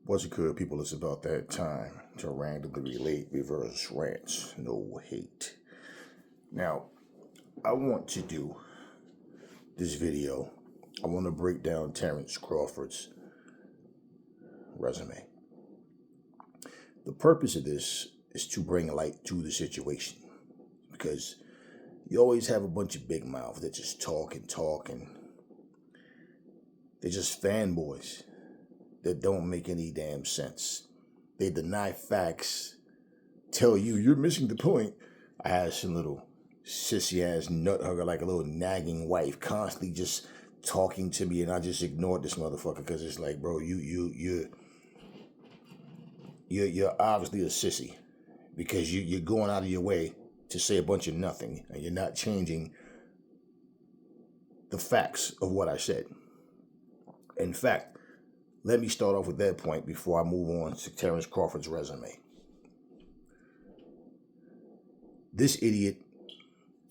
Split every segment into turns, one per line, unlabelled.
What's it good, people? It's about that time to randomly relate reverse rants. No hate. Now, I want to do this video. I want to break down Terrence Crawford's resume. The purpose of this is to bring light to the situation, because you always have a bunch of big mouths that just talk and they're just fanboys that don't make any damn sense. They deny facts, tell you you're missing the point. I had some little sissy ass nut hugger, like a little nagging wife, constantly just talking to me, and I just ignored this motherfucker because it's like, bro, you're obviously a sissy because you're going out of your way to say a bunch of nothing, and you're not changing the facts of what I said. In fact, let me start off with that point before I move on to Terrence Crawford's resume. This idiot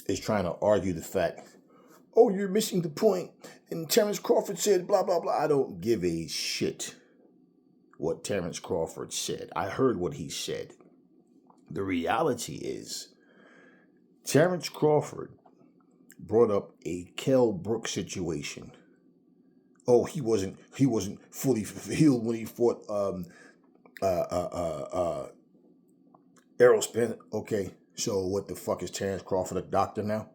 is trying to argue the fact, oh, you're missing the point, and Terrence Crawford said blah, blah, blah. I don't give a shit what Terrence Crawford said. I heard what he said. The reality is, Terrence Crawford brought up a Kell Brook situation. Oh, he wasn't fully healed when he fought Errol Spence. Okay, so what the fuck is Terrence Crawford, a doctor now?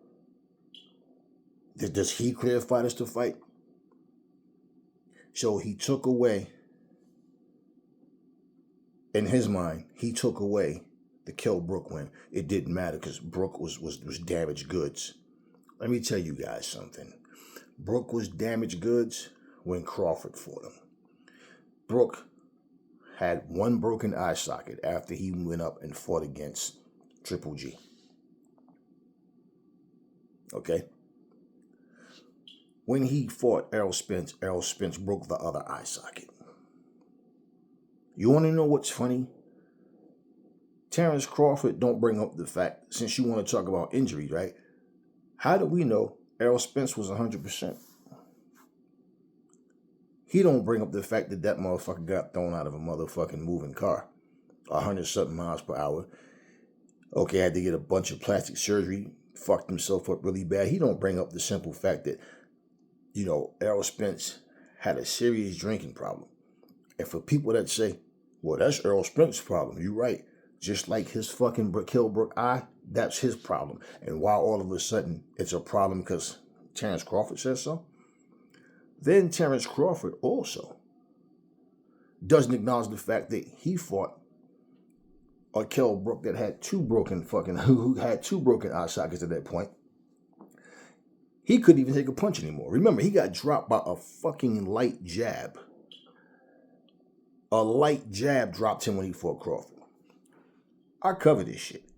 Does he clear fighters to fight? So he took away, in his mind, he took away the Kell Brook win. It didn't matter because Brook was damaged goods. Let me tell you guys something. Brook was damaged goods when Crawford fought him. Brook had one broken eye socket after he went up and fought against Triple G. Okay? When he fought Errol Spence broke the other eye socket. You want to know what's funny? Terrence Crawford don't bring up the fact, since you want to talk about injuries, right? How do we know Errol Spence was 100%? He don't bring up the fact that motherfucker got thrown out of a motherfucking moving car, 100-something miles per hour. Okay, had to get a bunch of plastic surgery, fucked himself up really bad. He don't bring up the simple fact that, Errol Spence had a serious drinking problem. And for people that say, well, that's Errol Spence's problem, you're right. Just like his fucking Kell Brook eye, that's his problem. And why all of a sudden it's a problem because Terrence Crawford says so? Then Terrence Crawford also doesn't acknowledge the fact that he fought a Kell Brook that had who had two broken eye sockets at that point. He couldn't even take a punch anymore. Remember, he got dropped by a fucking light jab. A light jab dropped him when he fought Crawford. I cover this shit.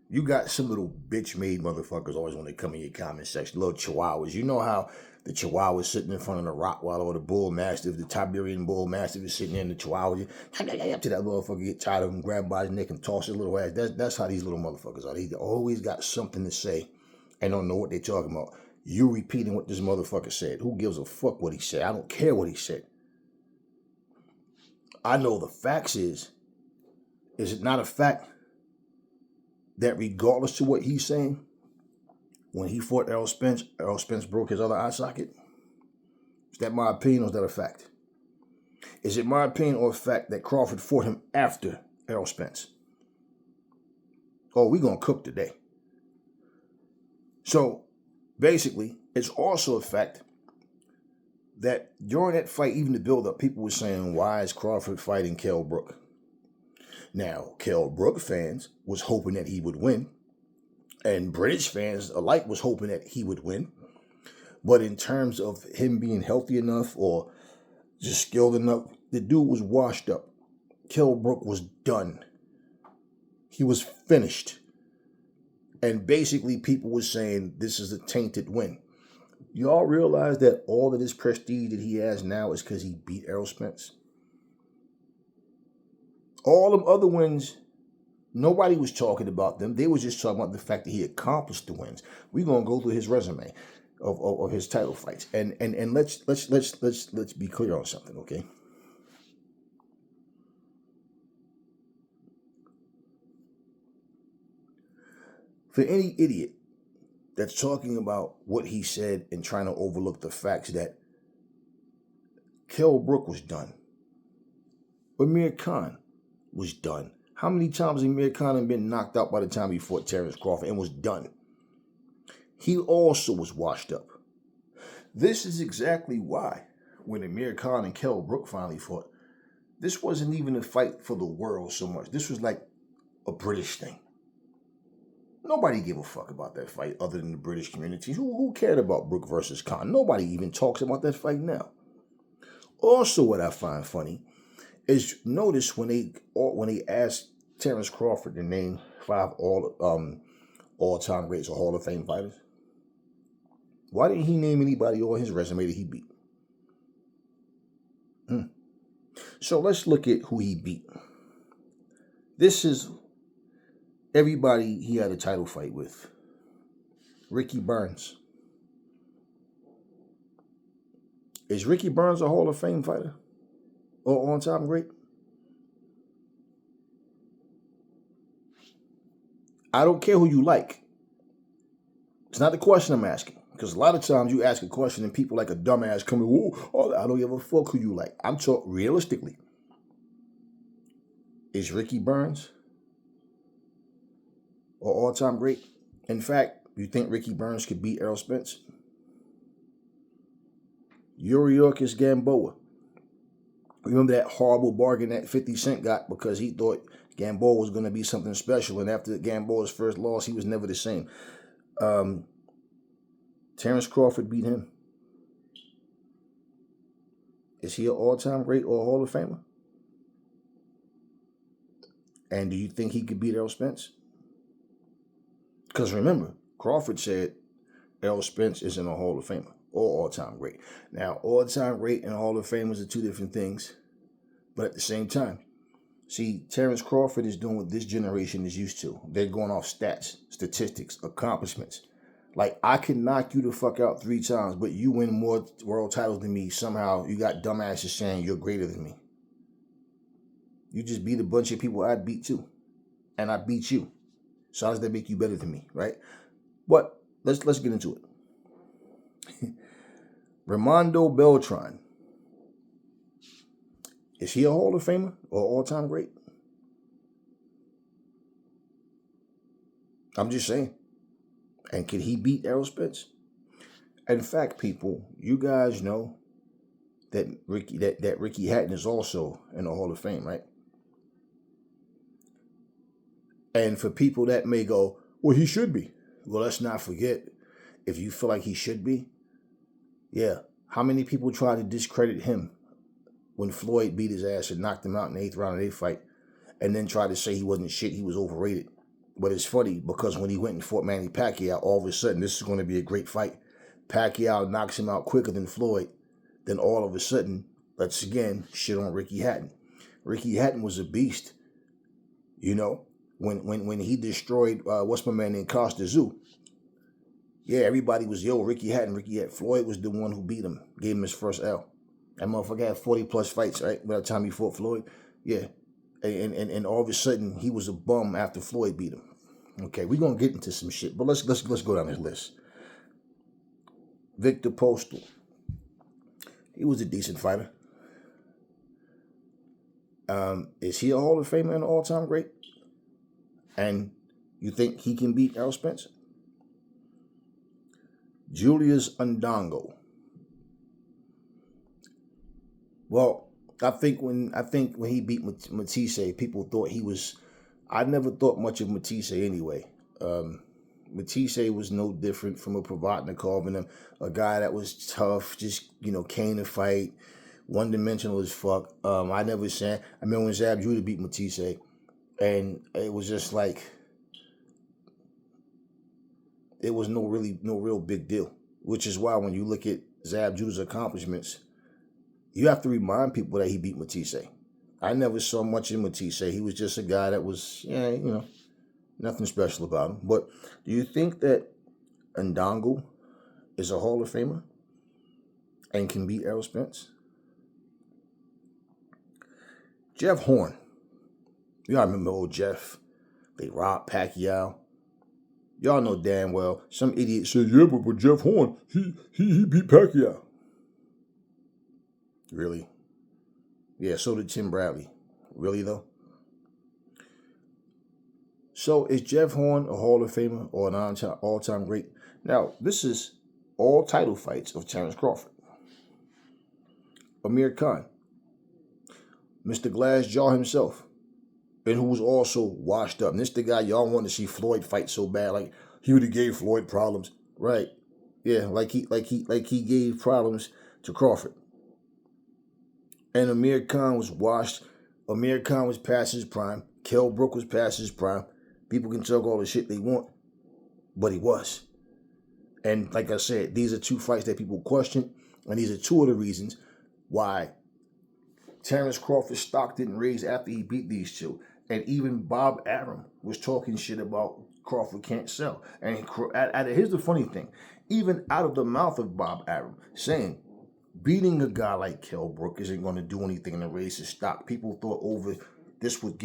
You got some little bitch-made motherfuckers always when they come in your comment section, little chihuahuas. You know how the chihuahua is sitting in front of the Rottweiler or the Bull Mastiff, the Tiberian Bull Mastiff is sitting there in the chihuahua. Up to that motherfucker, get tired of him, grab him by his neck and toss his little ass. That's how these little motherfuckers are. They always got something to say and don't know what they're talking about. You repeating what this motherfucker said. Who gives a fuck what he said? I don't care what he said. I know the facts is it not a fact that regardless of what he's saying, when he fought Errol Spence broke his other eye socket? Is that my opinion or is that a fact? Is it my opinion or a fact that Crawford fought him after Errol Spence? Oh, we gonna cook today. So, basically, it's also a fact that during that fight, even the build-up, people were saying, why is Crawford fighting Kell Brook? Now, Kell Brook fans was hoping that he would win, and British fans alike was hoping that he would win. But in terms of him being healthy enough or just skilled enough, the dude was washed up. Kell Brook was done. He was finished. And basically, people were saying this is a tainted win. Y'all realize that all of this prestige that he has now is because he beat Errol Spence? All them other wins, nobody was talking about them. They was just talking about the fact that he accomplished the wins. We're gonna go through his resume of his title fights, and let's be clear on something, okay? For any idiot that's talking about what he said and trying to overlook the facts that Kell Brook was done, Amir Khan was done. How many times has Amir Khan been knocked out by the time he fought Terrence Crawford and was done? He also was washed up. This is exactly why when Amir Khan and Kell Brook finally fought, this wasn't even a fight for the world so much. This was like a British thing. Nobody gave a fuck about that fight other than the British community. Who cared about Brook versus Khan? Nobody even talks about that fight now. Also, what I find funny is notice when they asked Terrence Crawford to name 5 all-time greats or Hall of Fame fighters, why didn't he name anybody on his resume that he beat? So let's look at who he beat. This is everybody he had a title fight with. Ricky Burns. Is Ricky Burns a Hall of Fame fighter? Or on-time great? I don't care who you like. It's not the question I'm asking. Because a lot of times you ask a question and people like a dumbass come in, oh, I don't give a fuck who you like. I'm talking realistically. Is Ricky Burns or all-time great? In fact, you think Ricky Burns could beat Errol Spence? Yuriorkis Gamboa. Remember that horrible bargain that 50 Cent got because he thought Gamboa was going to be something special, and after Gamboa's first loss, he was never the same. Terrence Crawford beat him. Is he an all-time great or a Hall of Famer? And do you think he could beat Errol Spence? Because remember, Crawford said Errol Spence isn't a Hall of Famer or all-time great. Now, all-time great and Hall of Famers are two different things. But at the same time, see, Terrence Crawford is doing what this generation is used to. They're going off stats, statistics, accomplishments. Like, I can knock you the fuck out 3 times, but you win more world titles than me. Somehow, you got dumbasses saying you're greater than me. You just beat a bunch of people I'd beat too. And I beat you. So how does that make you better than me, right? But let's get into it. Raimondo Beltran. Is he a Hall of Famer or all-time great? I'm just saying. And can he beat Errol Spence? In fact, people, you guys know that Ricky Hatton is also in the Hall of Fame, right? And for people that may go, well, he should be. Well, let's not forget, if you feel like he should be, yeah. How many people tried to discredit him when Floyd beat his ass and knocked him out in the 8th round of their fight, and then tried to say he wasn't shit, he was overrated? But it's funny because when he went and fought Manny Pacquiao, all of a sudden, this is going to be a great fight. Pacquiao knocks him out quicker than Floyd. Then all of a sudden, let's again shit on Ricky Hatton. Ricky Hatton was a beast. You know, when he destroyed, what's my man named Costa Zoo? Yeah, everybody was, Ricky Hatton. Floyd was the one who beat him, gave him his first L. That motherfucker had 40 plus fights, right? By the time he fought Floyd. Yeah. And all of a sudden, he was a bum after Floyd beat him. Okay, we're going to get into some shit, but let's go down this list. Victor Postal. He was a decent fighter. Is he a Hall of Famer and an all-time great? And you think he can beat Errol Spence? Julius Ndongo. Well, I think when he beat Matisse, people thought he was. I never thought much of Matisse anyway. Matisse was no different from a Provodnikov and a guy that was tough, just came to fight, one-dimensional as fuck. I never said. I remember when Zab Judah beat Matisse, and it was just like it was no real big deal. Which is why when you look at Zab Judah's accomplishments, you have to remind people that he beat Matisse. I never saw much in Matisse. He was just a guy that was, nothing special about him. But do you think that Ndongo is a Hall of Famer and can beat Errol Spence? Jeff Horn. You gotta remember old Jeff. They robbed Pacquiao. Y'all know damn well some idiot says, yeah, but Jeff Horn, he beat Pacquiao. Really? Yeah, so did Tim Bradley. Really though? So is Jeff Horn a Hall of Famer or an all-time great? Now, this is all title fights of Terrence Crawford. Amir Khan, Mr. Glassjaw himself, and who was also washed up. And this the guy y'all want to see Floyd fight so bad, like he would have gave Floyd problems, right? Yeah, like he gave problems to Crawford. And Amir Khan was washed. Amir Khan was past his prime. Kell Brook was past his prime. People can talk all the shit they want, but he was. And like I said, these are two fights that people question, and these are two of the reasons why Terrence Crawford's stock didn't raise after he beat these two. And even Bob Arum was talking shit about Crawford can't sell. And here's the funny thing. Even out of the mouth of Bob Arum, saying beating a guy like Kell Brook isn't going to do anything to raise his stock. People thought this would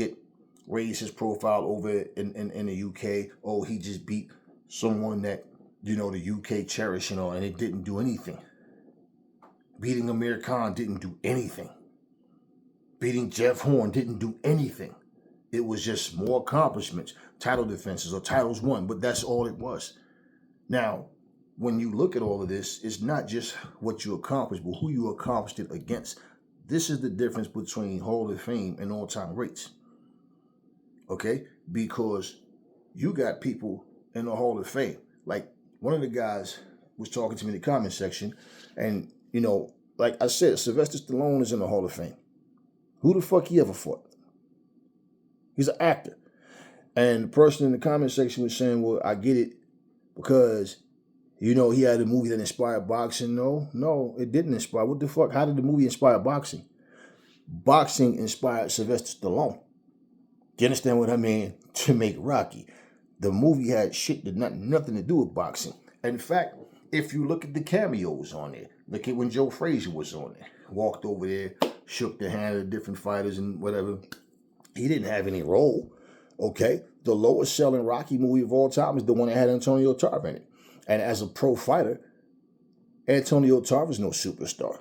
raise his profile over in the UK. Oh, he just beat someone that, the UK cherish, and it didn't do anything. Beating Amir Khan didn't do anything. Beating Jeff Horn didn't do anything. It was just more accomplishments, title defenses or titles won, but that's all it was. Now, when you look at all of this, it's not just what you accomplished, but who you accomplished it against. This is the difference between Hall of Fame and all-time greats. Okay? Because you got people in the Hall of Fame. Like, one of the guys was talking to me in the comment section, and, like I said, Sylvester Stallone is in the Hall of Fame. Who the fuck he ever fought? He's an actor. And the person in the comment section was saying, well, I get it because, he had a movie that inspired boxing. No, it didn't inspire. What the fuck? How did the movie inspire boxing? Boxing inspired Sylvester Stallone. Do you understand what I mean? To make Rocky. The movie had nothing to do with boxing. In fact, if you look at the cameos on there, look at when Joe Frazier was on there, walked over there, shook the hand of the different fighters and whatever. He didn't have any role, okay? The lowest selling Rocky movie of all time is the one that had Antonio Tarver in it. And as a pro fighter, Antonio Tarver's no superstar.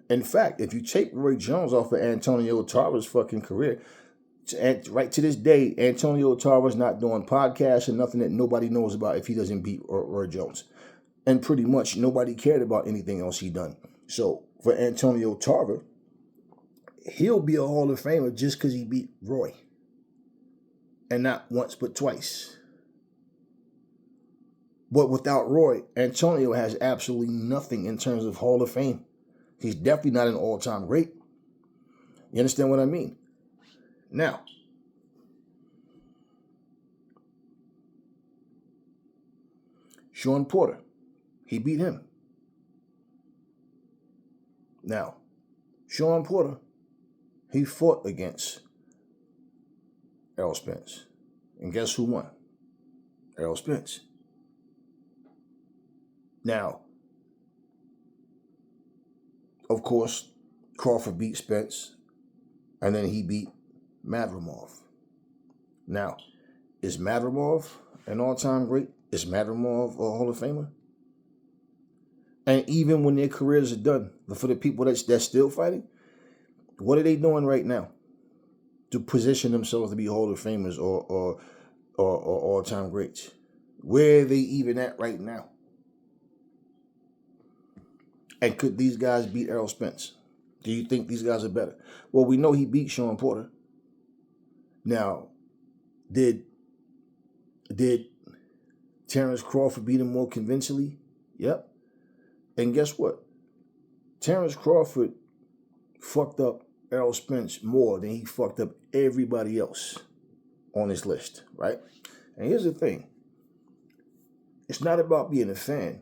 In fact, if you take Roy Jones off of Antonio Tarver's fucking career, right to this day, Antonio Tarver's not doing podcasts and nothing that nobody knows about if he doesn't beat Roy Jones. And pretty much nobody cared about anything else he done. So for Antonio Tarver, he'll be a Hall of Famer just because he beat Roy. And not once, but twice. But without Roy, Antonio has absolutely nothing in terms of Hall of Fame. He's definitely not an all-time great. You understand what I mean? Now, Sean Porter, he beat him. Now, Sean Porter, he fought against Errol Spence. And guess who won? Errol Spence. Now, of course, Crawford beat Spence, and then he beat Madrimov. Now, is Madrimov an all-time great? Is Madrimov a Hall of Famer? And even when their careers are done, for the people that's still fighting, what are they doing right now to position themselves to be Hall of Famers or all-time greats? Where are they even at right now? And could these guys beat Errol Spence? Do you think these guys are better? Well, we know he beat Sean Porter. Now, did Terrence Crawford beat him more convincingly? Yep. And guess what? Terrence Crawford fucked up Errol Spence more than he fucked up everybody else on his list, right? And here's the thing. It's not about being a fan,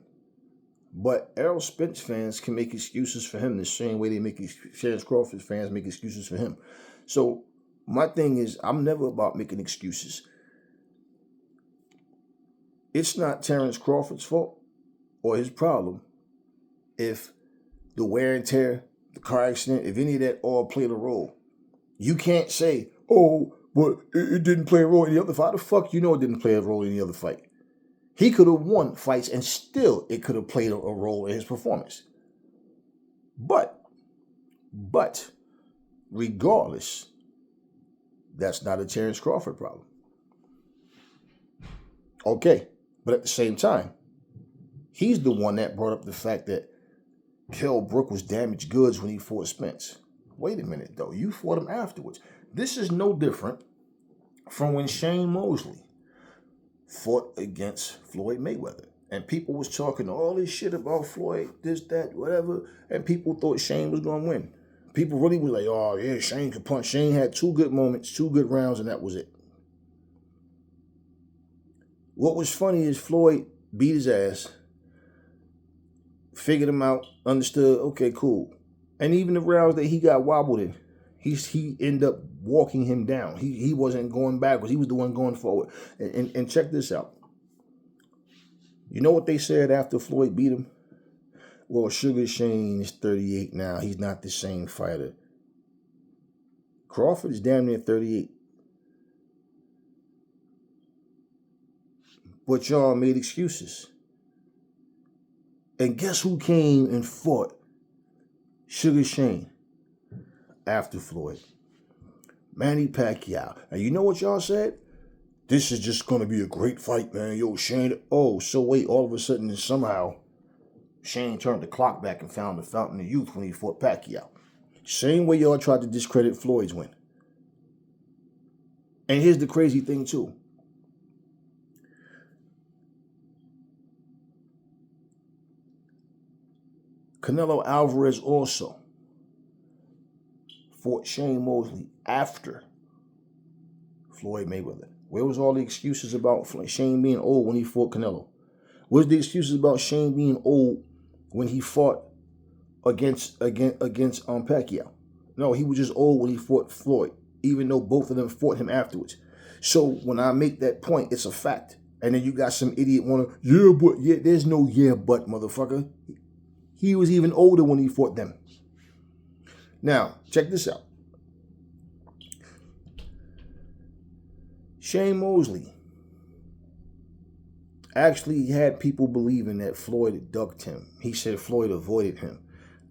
but Errol Spence fans can make excuses for him the same way they make Terrence Crawford fans make excuses for him. So my thing is, I'm never about making excuses. It's not Terrence Crawford's fault or his problem if the wear and tear, the car accident, if any of that all played a role. You can't say, oh, but it didn't play a role in the other fight. How the fuck you know it didn't play a role in the other fight? He could have won fights and still it could have played a role in his performance. But regardless, that's not a Terrence Crawford problem. Okay, but at the same time, he's the one that brought up the fact that Kell Brook was damaged goods when he fought Spence. Wait a minute, though. You fought him afterwards. This is no different from when Shane Mosley fought against Floyd Mayweather. And people was talking all this shit about Floyd, this, that, whatever. And people thought Shane was going to win. People really were like, oh, yeah, Shane could punch. Shane had 2 good moments, 2 good rounds, and that was it. What was funny is Floyd beat his ass, figured him out, understood, okay, cool. And even the rounds that he got wobbled in, he ended up walking him down. He wasn't going backwards. He was the one going forward. And check this out. You know what they said after Floyd beat him? Well, Sugar Shane is 38 now. He's not the same fighter. Crawford is damn near 38. But y'all made excuses. And guess who came and fought Sugar Shane after Floyd? Manny Pacquiao. And you know what y'all said? This is just going to be a great fight, man. Yo, Shane. Oh, so wait, all of a sudden, somehow, Shane turned the clock back and found the fountain of youth when he fought Pacquiao. Same way y'all tried to discredit Floyd's win. And here's the crazy thing, too. Canelo Alvarez also fought Shane Mosley after Floyd Mayweather. Where was all the excuses about Shane being old when he fought Canelo? Where's the excuses about Shane being old when he fought against Pacquiao? No, he was just old when he fought Floyd, even though both of them fought him afterwards. So when I make that point, it's a fact. And then you got some idiot there's no but, motherfucker. He was even older when he fought them. Now, check this out. Shane Mosley actually had people believing that Floyd ducked him. He said Floyd avoided him.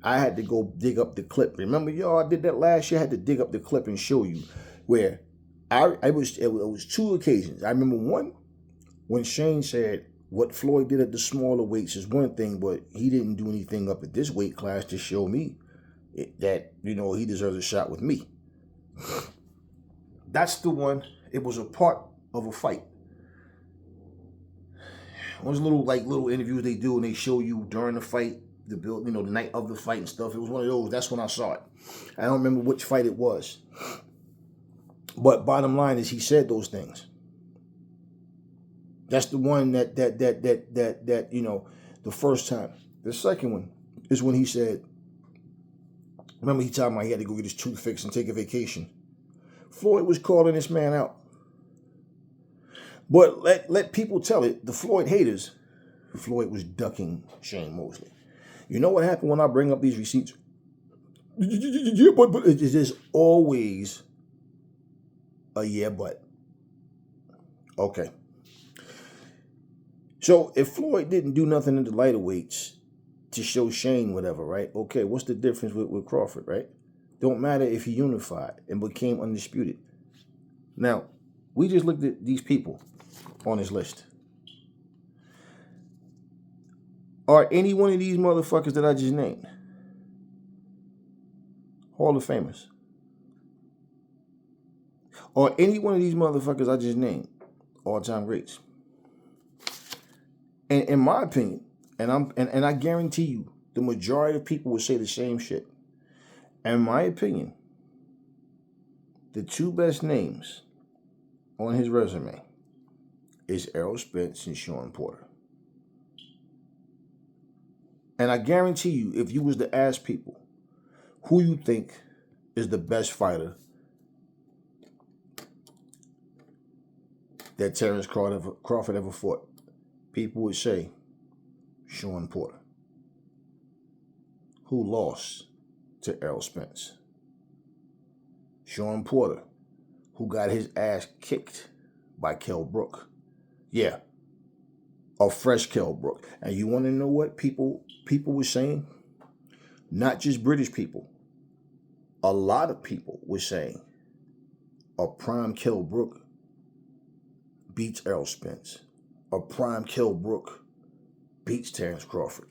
I had to go dig up the clip. Remember, y'all, I did that last year. I had to dig up the clip and show you where it was 2 occasions. I remember one when Shane said what Floyd did at the smaller weights is one thing, but he didn't do anything up at this weight class to show me that, he deserves a shot with me. That's the one. It was a part of a fight. Those little interviews they do and they show you during the fight, the night of the fight and stuff. It was one of those. That's when I saw it. I don't remember which fight it was. But bottom line is he said those things. That's the one that the first time. The second one is when he said, remember he told me he had to go get his tooth fixed and take a vacation. Floyd was calling this man out. But let people tell it, the Floyd haters, Floyd was ducking Shane Mosley. You know what happened when I bring up these receipts? Yeah, but it is always a yeah, but. Okay. So if Floyd didn't do nothing in the lighter weights to show Shane whatever, right? Okay, what's the difference with Crawford, right? Don't matter if he unified and became undisputed. Now, we just looked at these people on his list. Are any one of these motherfuckers that I just named Hall of Famers? Or any one of these motherfuckers I just named all-time greats? And in my opinion, and I guarantee you, the majority of people will say the same shit. In my opinion, the 2 best names on his resume is Errol Spence and Shawn Porter. And I guarantee you, if you was to ask people who you think is the best fighter that Terrence Crawford ever fought, people would say Shawn Porter, who lost to Errol Spence. Shawn Porter, who got his ass kicked by Kell Brook. Yeah, A fresh Kell Brook. And you want to know what people were saying? Not just British people. A lot of people were saying a prime Kell Brook beats Errol Spence. A prime Kell Brook beats Terrence Crawford.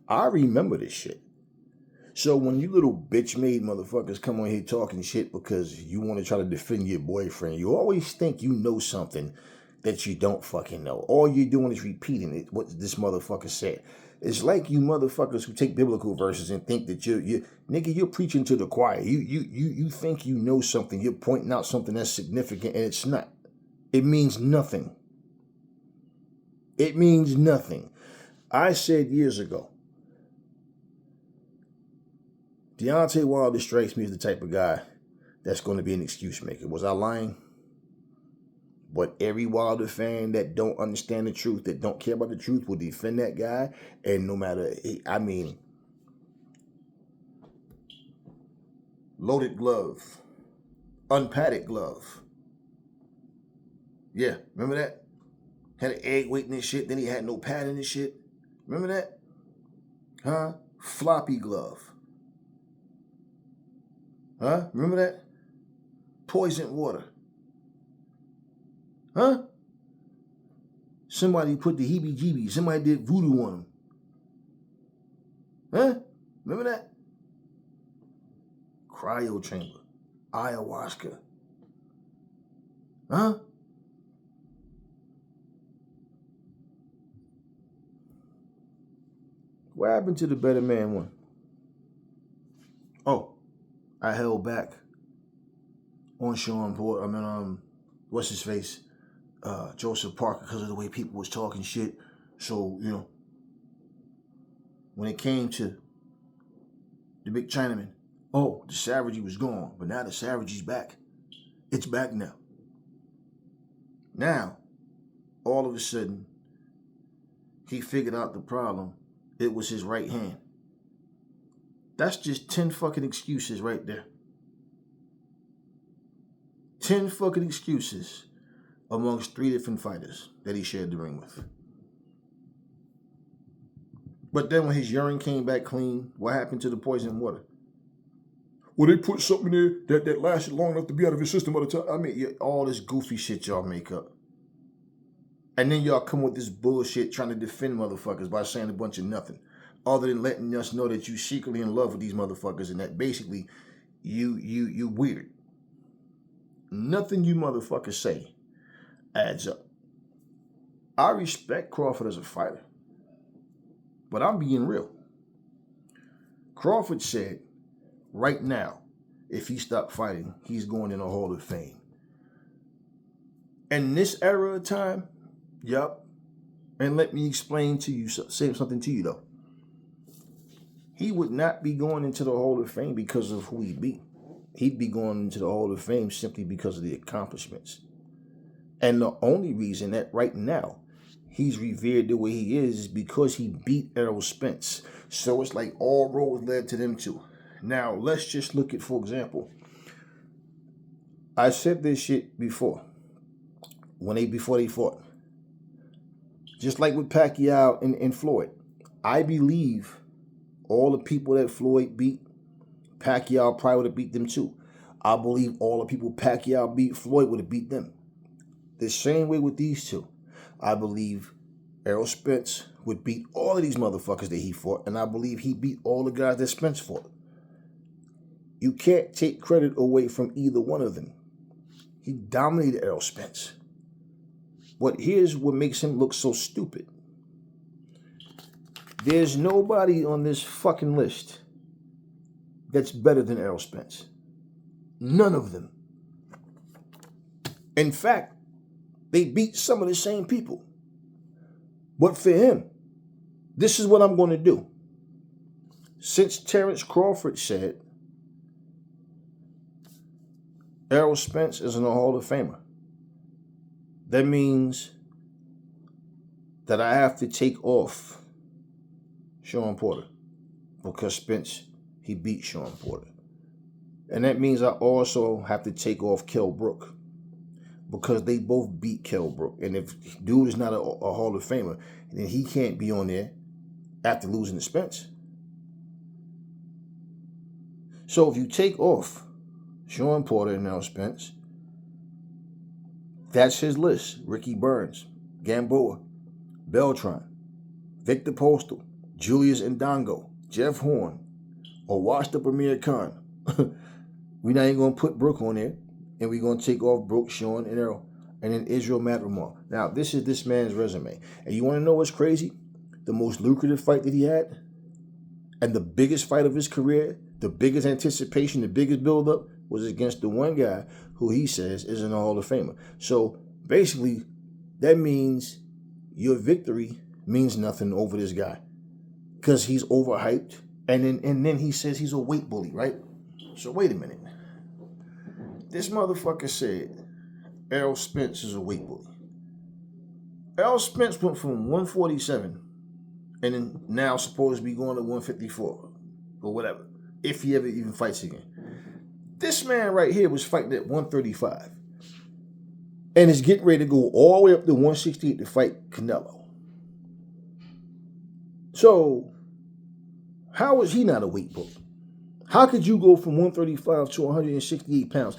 I remember this shit. So when you little bitch-made motherfuckers come on here talking shit because you want to try to defend your boyfriend, you always think you know something that you don't fucking know. All you're doing is repeating it, what this motherfucker said. It's like you motherfuckers who take biblical verses and think that you're preaching to the choir. You think you know something. You're pointing out something that's significant, and it's not. It means nothing. It means nothing. I said years ago, Deontay Wilder strikes me as the type of guy that's going to be an excuse maker. Was I lying? But every Wilder fan that don't understand the truth, that don't care about the truth, will defend that guy. And no matter, I mean, loaded glove, unpadded glove. Yeah, remember that? Had an egg waiting and shit, then he had no padding and shit. Remember that? Huh? Floppy glove. Huh? Remember that? Poisoned water. Huh? Somebody put the heebie-jeebies. Somebody did voodoo on him. Huh? Remember that? Cryo chamber. Ayahuasca. Huh? What happened to the Better Man one? Oh, I held back on Sean Porter. What's his face? Joseph Parker, because of the way people was talking shit. So, you know, when it came to the big Chinaman, oh, the savagery was gone, but now the savagery's back. It's back now. Now, all of a sudden, he figured out the problem. It was his right hand. That's just 10 fucking excuses right there. 10 fucking excuses amongst 3 different fighters that he shared the ring with. But then when his urine came back clean, what happened to the poisoned water? Well, they put something in there that lasted long enough to be out of his system by the time. I mean, all this goofy shit y'all make up. And then y'all come with this bullshit trying to defend motherfuckers by saying a bunch of nothing. Other than letting us know that you secretly in love with these motherfuckers and that basically you weird. Nothing you motherfuckers say adds up. I respect Crawford as a fighter, but I'm being real. Crawford said right now, if he stopped fighting, he's going in the Hall of Fame. In this era of time, yup, and let me explain to you, say something to you though. He would not be going into the Hall of Fame because of who he beat. He'd be going into the Hall of Fame simply because of the accomplishments. And the only reason that right now he's revered the way he is because he beat Errol Spence. So it's like all roads led to them two. Now, let's just look at, for example, I said this shit before, before they fought. Just like with Pacquiao and Floyd. I believe all the people that Floyd beat, Pacquiao probably would have beat them too. I believe all the people Pacquiao beat, Floyd would have beat them. The same way with these two. I believe Errol Spence would beat all of these motherfuckers that he fought, and I believe he beat all the guys that Spence fought. You can't take credit away from either one of them. He dominated Errol Spence. But here's what makes him look so stupid. There's nobody on this fucking list that's better than Errol Spence. None of them. In fact, they beat some of the same people. But for him, this is what I'm going to do. Since Terrence Crawford said Errol Spence is in the Hall of Famer, that means that I have to take off Sean Porter because Spence, he beat Sean Porter. And that means I also have to take off Kell Brook because they both beat Kell Brook. And if dude is not a Hall of Famer, then he can't be on there after losing to Spence. So if you take off Sean Porter and now Spence, that's his list. Ricky Burns, Gamboa, Beltran, Victor Postal, Julius Ndongo, Jeff Horn, a washed up Amir Khan. We're not even going to put Brook on there. And we're going to take off Brook, Sean, and Errol. And then Israel Matrimar. Now, this is this man's resume. And you want to know what's crazy? The most lucrative fight that he had, and the biggest fight of his career, the biggest anticipation, the biggest buildup, was against the one guy who he says isn't a Hall of Famer. So, basically, that means your victory means nothing over this guy. Because he's overhyped. And then he says he's a weight bully, right? So, wait a minute. This motherfucker said Errol Spence is a weight bully. Errol Spence went from 147 and then now supposed to be going to 154 or whatever, if he ever even fights again. This man right here was fighting at 135 and is getting ready to go all the way up to 168 to fight Canelo. So, how is he not a weight bully? How could you go from 135 to 168 pounds?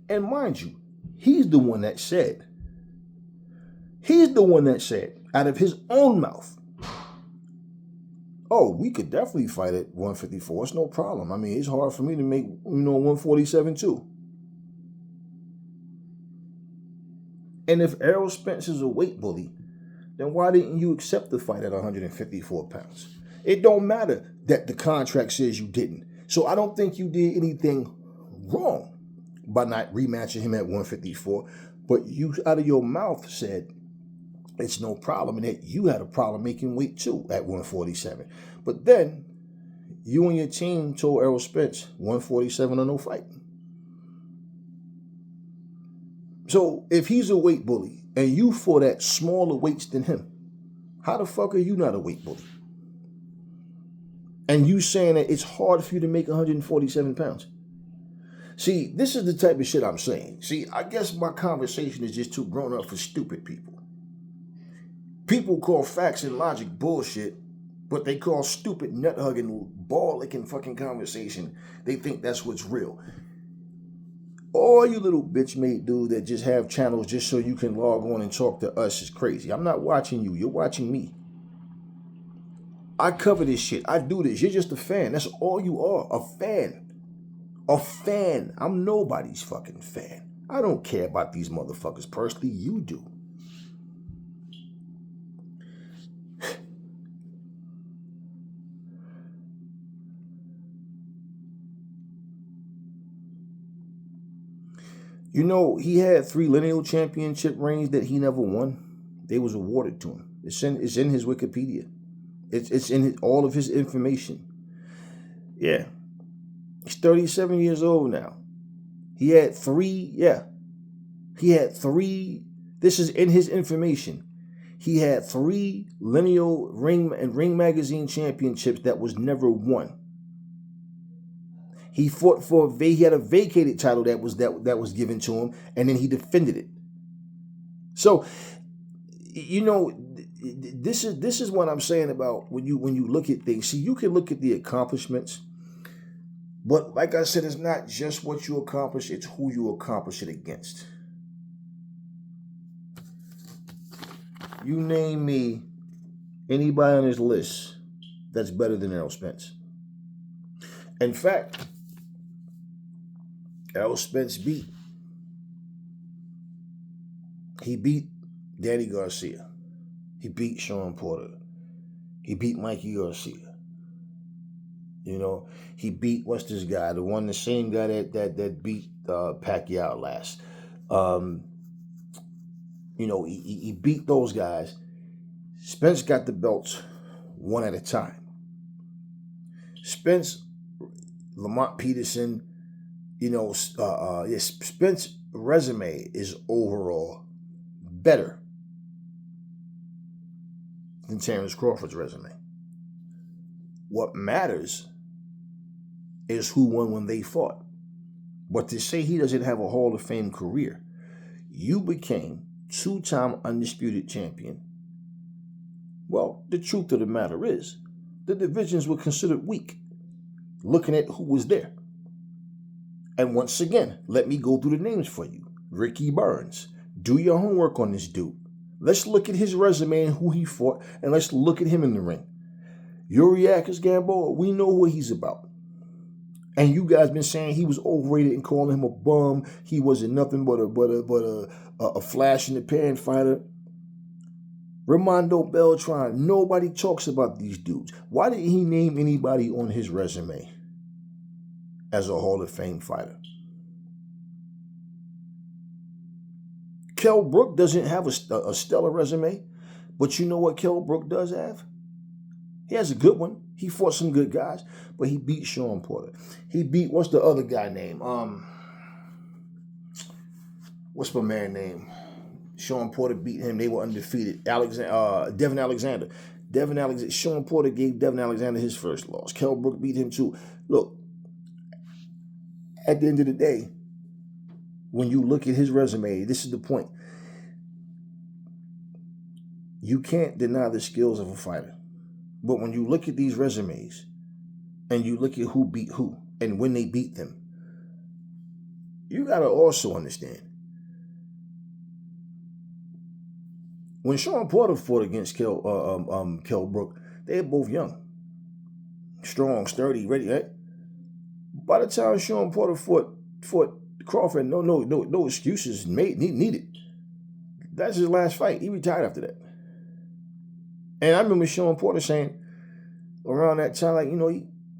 And mind you, he's the one that said, out of his own mouth, oh, we could definitely fight at 154. It's no problem. I mean, it's hard for me to make, 147 too. And if Errol Spence is a weight bully, then why didn't you accept the fight at 154 pounds? It don't matter that the contract says you didn't. So I don't think you did anything wrong by not rematching him at 154, but you out of your mouth said it's no problem and that you had a problem making weight too at 147. But then you and your team told Errol Spence 147 or no fight. So if he's a weight bully and you fought at smaller weights than him, how the fuck are you not a weight bully? And you saying that it's hard for you to make 147 pounds. See, this is the type of shit I'm saying. See, I guess my conversation is just too grown up for stupid people. People call facts and logic bullshit, but they call stupid nut-hugging, ball-licking fucking conversation. They think that's what's real. All you little bitch-made dudes that just have channels just so you can log on and talk to us is crazy. I'm not watching you. You're watching me. I cover this shit. I do this. You're just a fan. That's all you are. A fan. A fan. I'm nobody's fucking fan. I don't care about these motherfuckers personally. You do. He had 3 lineal championship reigns that he never won. They was awarded to him. It's in his Wikipedia. It's in all of his information. Yeah. He's 37 years old now. He had 3, this is in his information. He had 3 lineal ring magazine championships that was never won. He fought he had a vacated title that was given to him, and then he defended it. So, this is what I'm saying about when you look at things. See, you can look at the accomplishments, but like I said, it's not just what you accomplish, it's who you accomplish it against. You name me anybody on this list that's better than Errol Spence. In fact, Errol Spence beat Danny Garcia. He beat Sean Porter. He beat Mikey Garcia. He beat, what's this guy? The same guy that beat Pacquiao last. He beat those guys. Spence got the belts one at a time. Spence, Lamont Peterson, Spence's resume is overall better than Terrence Crawford's resume. What matters is who won when they fought. But to say he doesn't have a Hall of Fame career, You became two-time undisputed champion. Well, the truth of the matter is, the divisions were considered weak, looking at who was there. And once again, let me go through the names for you. Ricky Burns. Do your homework on this dude. Let's look at his resume and who he fought, and let's look at him in the ring. Yuriakis Gamboa, we know what he's about. And you guys been saying he was overrated and calling him a bum. He wasn't nothing but a flash in the pan fighter. Raimondo Beltran, nobody talks about these dudes. Why didn't he name anybody on his resume as a Hall of Fame fighter? Kell Brook doesn't have a stellar resume, but you know what Kell Brook does have? He has a good one. He fought some good guys, but he beat Sean Porter. He beat, what's the other guy name? What's my man name? Sean Porter beat him. They were undefeated. Devin Alexander. Sean Porter gave Devin Alexander his first loss. Kell Brook beat him too. Look, at the end of the day, when you look at his resume, this is the point. You can't deny the skills of a fighter. But when you look at these resumes and you look at who beat who and when they beat them, you got to also understand. When Sean Porter fought against Kell Brook, they were both young, strong, sturdy, ready. Right? By the time Sean Porter fought Crawford, no excuses needed. That's his last fight. He retired after that. And I remember Sean Porter saying around that time, like, he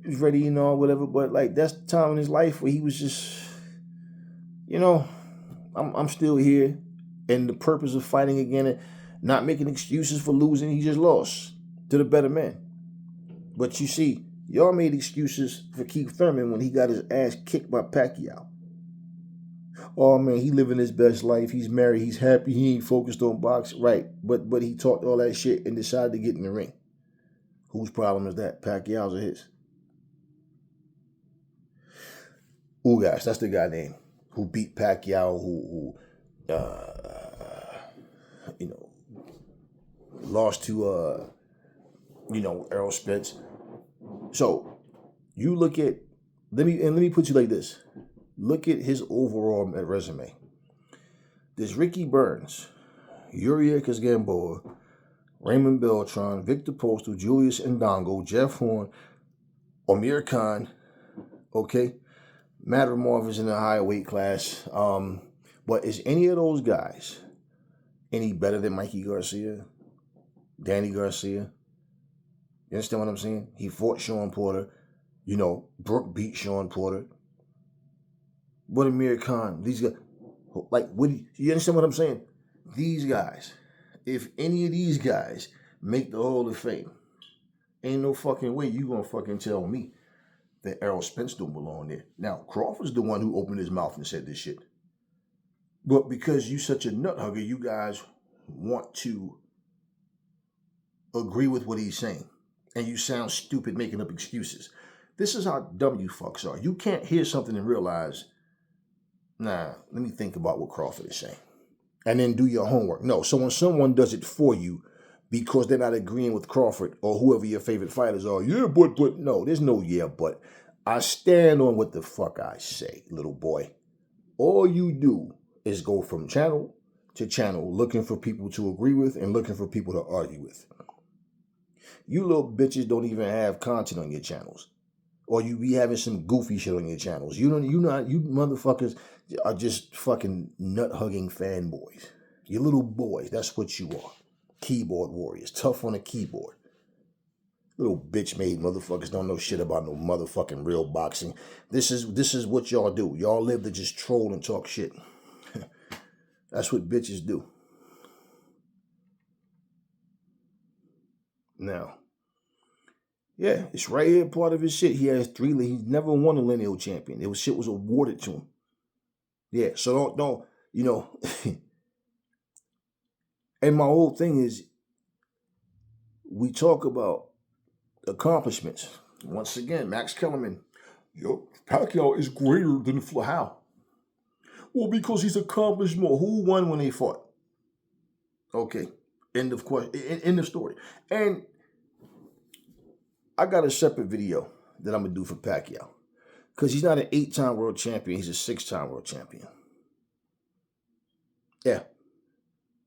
was ready, whatever. But like that's the time in his life where he was just, I'm still here, and the purpose of fighting again and not making excuses for losing. He just lost to the better man. But you see, y'all made excuses for Keith Thurman when he got his ass kicked by Pacquiao. Oh man, he living his best life. He's married. He's happy. He ain't focused on boxing. Right. But he talked all that shit and decided to get in the ring. Whose problem is that? Pacquiao's or his? Ugas, that's the guy name who beat Pacquiao, who lost to Errol Spence. So you look at let me put you like this. Look at his overall resume. There's Ricky Burns, Yuriakis Gamboa, Raymond Beltran, Victor Postal, Julius Ndongo, Jeff Horn, Amir Khan, okay? Matt Ramov is in the higher weight class. But is any of those guys any better than Mikey Garcia, Danny Garcia? You understand what I'm saying? He fought Sean Porter. Brook beat Sean Porter. But Amir Khan, these guys, you understand what I'm saying? These guys, if any of these guys make the Hall of Fame, ain't no fucking way you gonna fucking tell me that Errol Spence don't belong there. Now, Crawford's the one who opened his mouth and said this shit. But because you such a nut hugger, you guys want to agree with what he's saying. And you sound stupid making up excuses. This is how dumb you fucks are. You can't hear something and realize, nah, let me think about what Crawford is saying. And then do your homework. No, so when someone does it for you because they're not agreeing with Crawford or whoever your favorite fighters are, yeah, but, no, there's no yeah, but. I stand on what the fuck I say, little boy. All you do is go from channel to channel looking for people to agree with and looking for people to argue with. You little bitches don't even have content on your channels. Or you be having some goofy shit on your channels. You motherfuckers are just fucking nut-hugging fanboys. You little boys, that's what you are. Keyboard warriors, tough on a keyboard. Little bitch-made motherfuckers don't know shit about no motherfucking real boxing. This is what y'all do. Y'all live to just troll and talk shit. That's what bitches do. Now, yeah, it's right here, part of his shit. He has 3. He's never won a lineal champion. Shit was awarded to him. Yeah, so don't and my whole thing is, we talk about accomplishments. Once again, Max Kellerman, Pacquiao is greater than How? Well, because he's accomplished more. Who won when they fought? Okay. End of question. End of story. And I got a separate video that I'm going to do for Pacquiao. Because he's not an 8-time world champion. He's a 6-time world champion. Yeah.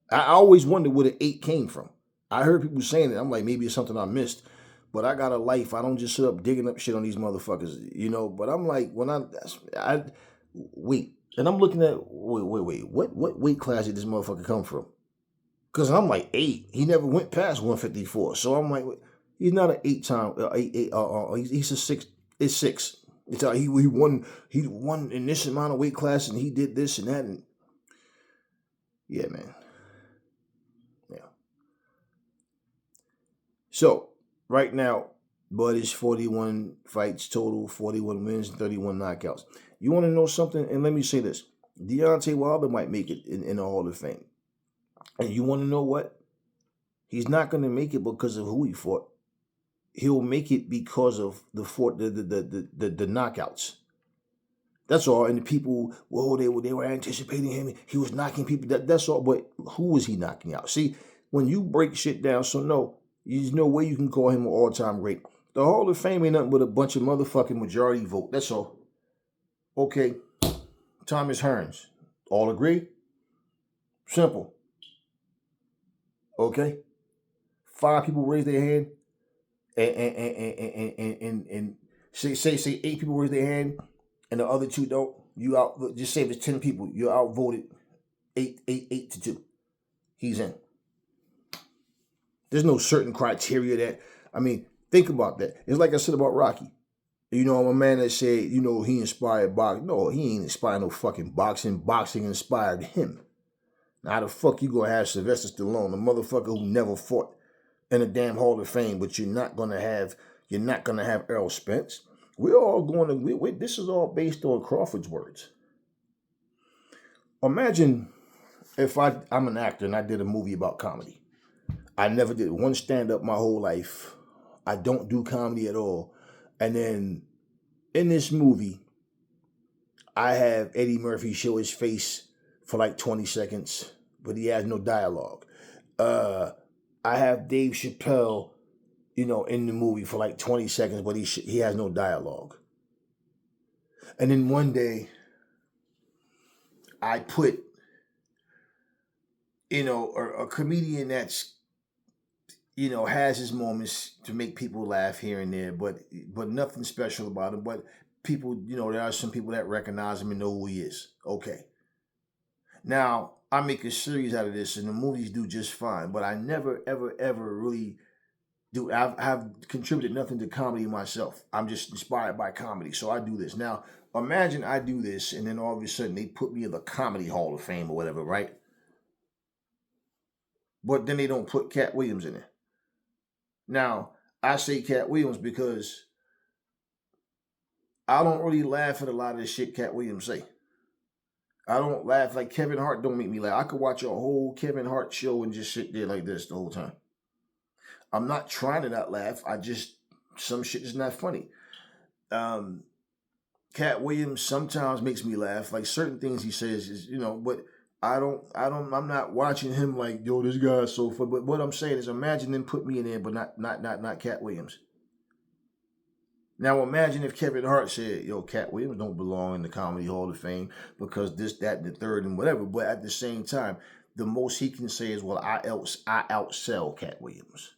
I always wondered where the 8 came from. I heard people saying it. I'm like, maybe it's something I missed. But I got a life. I don't just sit up digging up shit on these motherfuckers, you know. But I'm like, when I wait. And I'm looking at, wait. What weight class did this motherfucker come from? Because I'm like 8. He never went past 154. So I'm like, he's not an 8-time. He's a 6. It's 6. It's he won in this amount of weight class, and he did this and that. And yeah, man. Yeah. So right now, Bud is 41 fights total, 41 wins, and 31 knockouts. You want to know something? And let me say this. Deontay Wilder might make it in the Hall of Fame. And you want to know what? He's not going to make it because of who he fought. He'll make it because of the knockouts. That's all. And the people, well, they were anticipating him. He was knocking people. That's all. But who was he knocking out? See, when you break shit down, so no, there's no way you can call him an all-time great. The Hall of Fame ain't nothing but a bunch of motherfucking majority vote. That's all. Okay. Thomas Hearns. All agree? Simple. Okay. 5 people raise their hand. And say 8 people raise their hand and the other 2 don't. You out. Just say if it's 10 people, you're outvoted 8 to 2. He's in. There's no certain criteria that. I mean, think about that. It's like I said about Rocky. You know, I'm a man that said, you know, he inspired boxing. No, he ain't inspired no fucking boxing. Boxing inspired him. Now, how the fuck you gonna have Sylvester Stallone, a motherfucker who never fought in a damn Hall of Fame, but you're not gonna have Errol Spence? We're all going to. This is all based on Crawford's words. Imagine if I'm an actor and I did a movie about comedy. I never did one stand-up my whole life. I don't do comedy at all. And then in this movie, I have Eddie Murphy show his face for like 20 seconds, but he has no dialogue. I have Dave Chappelle, you know, in the movie for like 20 seconds, but he has no dialogue. And then one day, I put, you know, a comedian that's, you know, has his moments to make people laugh here and there, but nothing special about him. But people, you know, there are some people that recognize him and know who he is. Okay. Now, I make a series out of this, and the movies do just fine, but I never, ever really do. I've contributed nothing to comedy myself. I'm just inspired by comedy, so I do this. Now, imagine I do this, and then all of a sudden they put me in the Comedy Hall of Fame or whatever, right? But then they don't put Cat Williams in there. Now, I say Cat Williams because I don't really laugh at a lot of the shit Cat Williams say. I don't laugh like Kevin Hart. Don't make me laugh. I could watch a whole Kevin Hart show and just sit there like this the whole time. I'm not trying to not laugh. Some shit is not funny. Cat Williams sometimes makes me laugh. Like certain things he says is, you know, but I'm not watching him like, yo, this guy's so funny. But what I'm saying is imagine them put me in there, but not Cat Williams. Now imagine if Kevin Hart said, yo, Cat Williams don't belong in the Comedy Hall of Fame because this, that, and the third and whatever. But at the same time, the most he can say is, well, I outsell Cat Williams.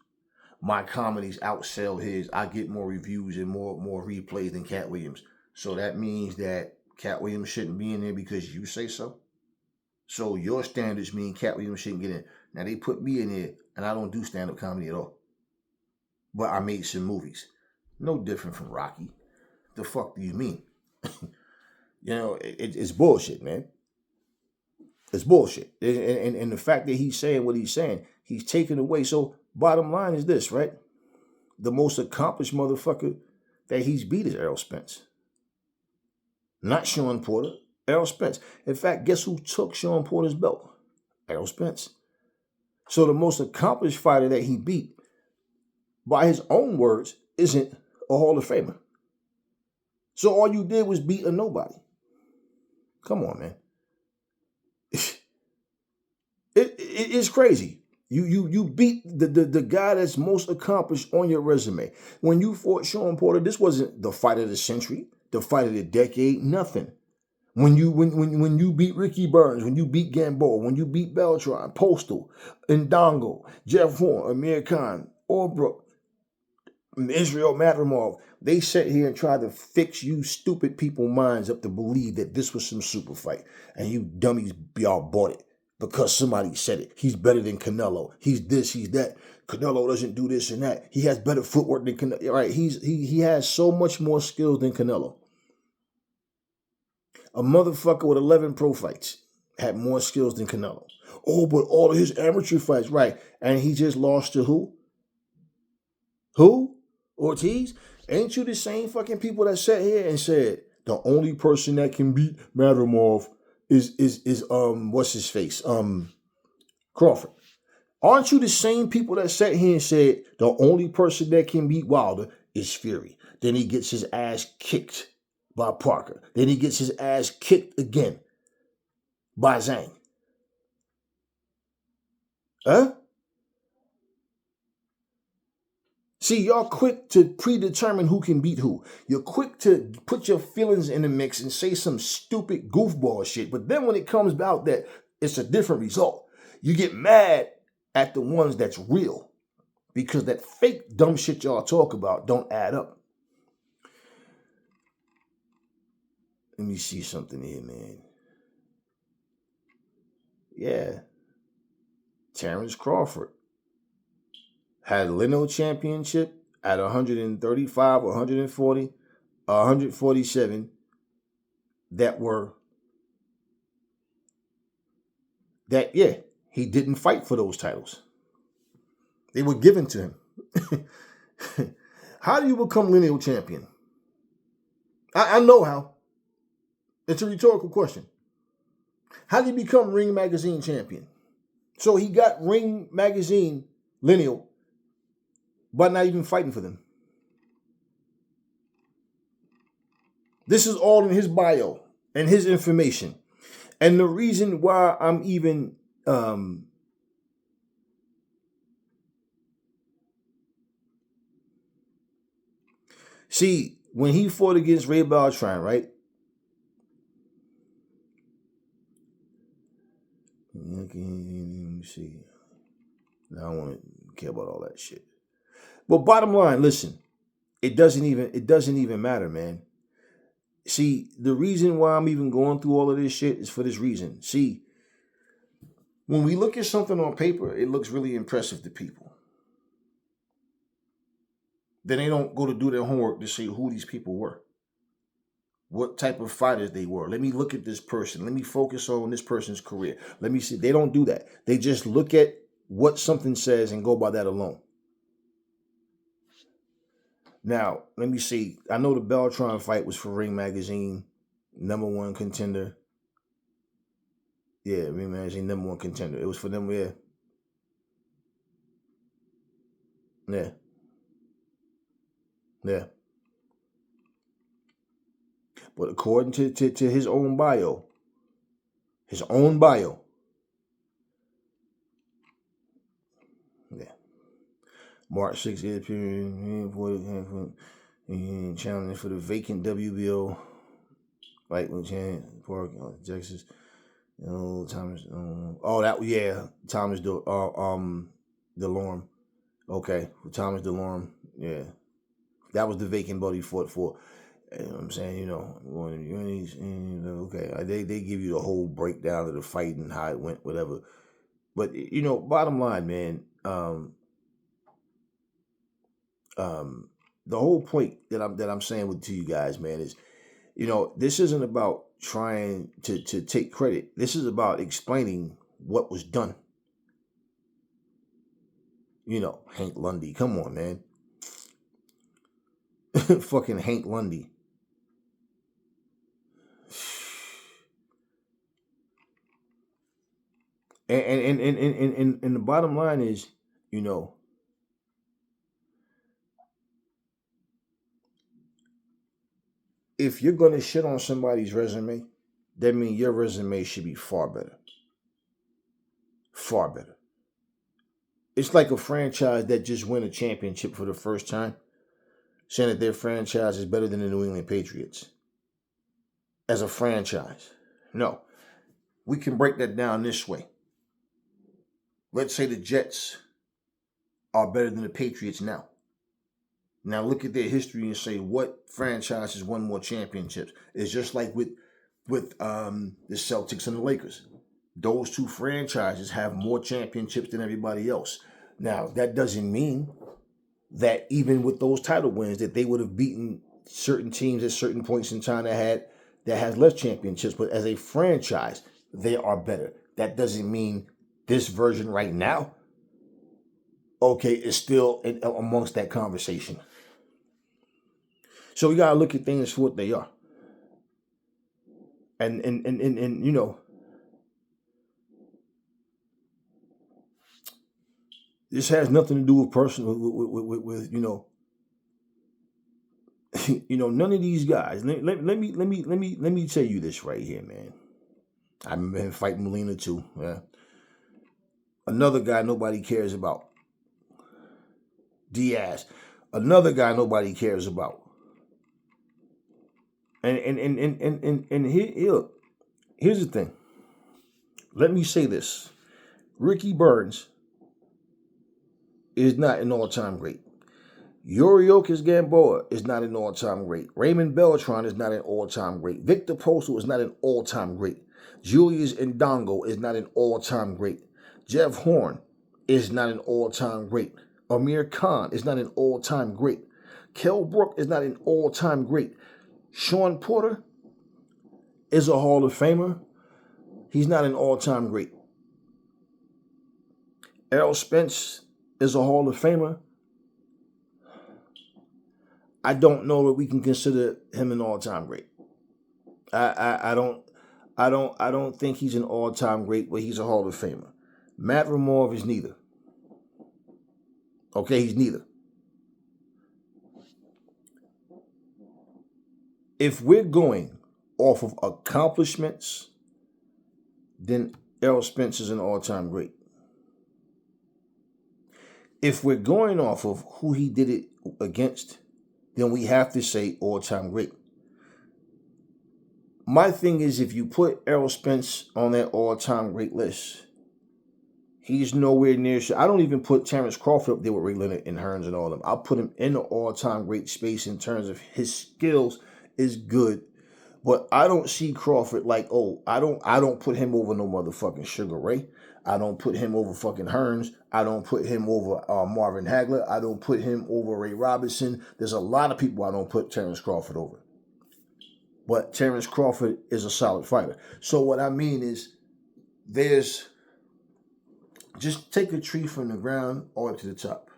My comedies outsell his. I get more reviews and more replays than Cat Williams. So that means that Cat Williams shouldn't be in there because you say so. So your standards mean Cat Williams shouldn't get in. Now they put me in there and I don't do stand-up comedy at all. But I made some movies. No different from Rocky. The fuck do you mean? You know, it's bullshit, man. It's bullshit. And the fact that he's saying what he's saying, he's taking away. So bottom line is this, right? The most accomplished motherfucker that he's beat is Errol Spence. Not Sean Porter. Errol Spence. In fact, guess who took Sean Porter's belt? Errol Spence. So the most accomplished fighter that he beat, by his own words, isn't a Hall of Famer. So all you did was beat a nobody. Come on, man. It's crazy. You beat the guy that's most accomplished on your resume. When you fought Sean Porter, this wasn't the fight of the century, the fight of the decade, nothing. When you beat Ricky Burns, when you beat Gamboa, when you beat Beltran, Postal, Ndongo, Jeff Horn, Amir Khan, Albrook, Israel Madrimov, they sat here and tried to fix you stupid people's minds up to believe that this was some super fight. And you dummies, y'all bought it because somebody said it. He's better than Canelo. He's this, he's that. Canelo doesn't do this and that. He has better footwork than Canelo. Right? He has so much more skills than Canelo. A motherfucker with 11 pro fights had more skills than Canelo. Oh, but all of his amateur fights, right? And he just lost to who? Who? Ortiz? Ain't you the same fucking people that sat here and said the only person that can beat Madrimov is what's his face? Crawford. Aren't you the same people that sat here and said the only person that can beat Wilder is Fury? Then he gets his ass kicked by Parker. Then he gets his ass kicked again by Zhang. Huh? See, y'all quick to predetermine who can beat who. You're quick to put your feelings in the mix and say some stupid goofball shit. But then when it comes out that it's a different result, you get mad at the ones that's real. Because that fake dumb shit y'all talk about don't add up. Let me see something here, man. Yeah. Terrence Crawford had a lineal championship at 135, 140, 147 he didn't fight for those titles. They were given to him. How do you become lineal champion? I know how. It's a rhetorical question. How do you become Ring Magazine champion? So he got Ring Magazine lineal by not even fighting for them. This is all in his bio and his information. And the reason why I'm even see, when he fought against Ray Beltran, right? Let me see. I don't want to care about all that shit. But bottom line, listen, it doesn't even matter, man. See, the reason why I'm even going through all of this shit is for this reason. See, when we look at something on paper, it looks really impressive to people. Then they don't go to do their homework to see who these people were. What type of fighters they were. Let me look at this person. Let me focus on this person's career. Let me see. They don't do that. They just look at what something says and go by that alone. Now, let me see. I know the Beltran fight was for Ring Magazine, #1 contender. Yeah, Ring Magazine, #1 contender. It was for them, yeah. Yeah. Yeah. But according to his own bio, yeah. March 6th, appearing challenging for the vacant WBO fight with Park, Texas. Thomas. Thomas DeLorme. Okay, Thomas DeLorme. Yeah, that was the vacant belt he fought for. You know what I'm saying? Okay, they give you the whole breakdown of the fight and how it went, whatever. But bottom line, man. The whole point that I'm saying to you guys, man, is, this isn't about trying to take credit. This is about explaining what was done. Hank Lundy. Come on, man. Fucking Hank Lundy. And the bottom line is, if you're going to shit on somebody's resume, that means your resume should be far better. Far better. It's like a franchise that just won a championship for the first time, saying that their franchise is better than the New England Patriots. As a franchise. No. We can break that down this way. Let's say the Jets are better than the Patriots now. Now look at their history and say what franchise has won more championships. It's just like with the Celtics and the Lakers. Those two franchises have more championships than everybody else. Now, that doesn't mean that even with those title wins that they would have beaten certain teams at certain points in time that has less championships. But as a franchise, they are better. That doesn't mean this version right now, okay, is still amongst that conversation. So we got to look at things for what they are. And you know, this has nothing to do with personal, with you know, you know, none of these guys. Let me tell you this right here, man. I remember him fighting Molina too. Yeah. Another guy nobody cares about. Diaz. Another guy nobody cares about. And here's the thing. Let me say this. Ricky Burns is not an all-time great. Yuriorkis Gamboa is not an all-time great. Raymond Beltran is not an all-time great. Victor Postal is not an all-time great. Julius Ndongo is not an all-time great. Jeff Horn is not an all-time great. Amir Khan is not an all-time great. Kell Brook is not an all-time great. Sean Porter is a Hall of Famer. He's not an all-time great. Errol Spence is a Hall of Famer. I don't know that we can consider him an all-time great. I don't think he's an all-time great, but he's a Hall of Famer. Matt Ramorv is neither. Okay, he's neither. If we're going off of accomplishments, then Errol Spence is an all-time great. If we're going off of who he did it against, then we have to say all-time great. My thing is, if you put Errol Spence on that all-time great list, he's nowhere near. I don't even put Terrence Crawford up there with Ray Leonard and Hearns and all of them. I'll put him in the all-time great space in terms of his skills is good, but I don't see Crawford like, oh, I don't put him over no motherfucking Sugar Ray. I don't put him over fucking Hearns. I don't put him over Marvin Hagler. I don't put him over Ray Robinson. There's a lot of people I don't put Terrence Crawford over. But Terrence Crawford is a solid fighter. So what I mean is, just take a tree from the ground all the way to the top.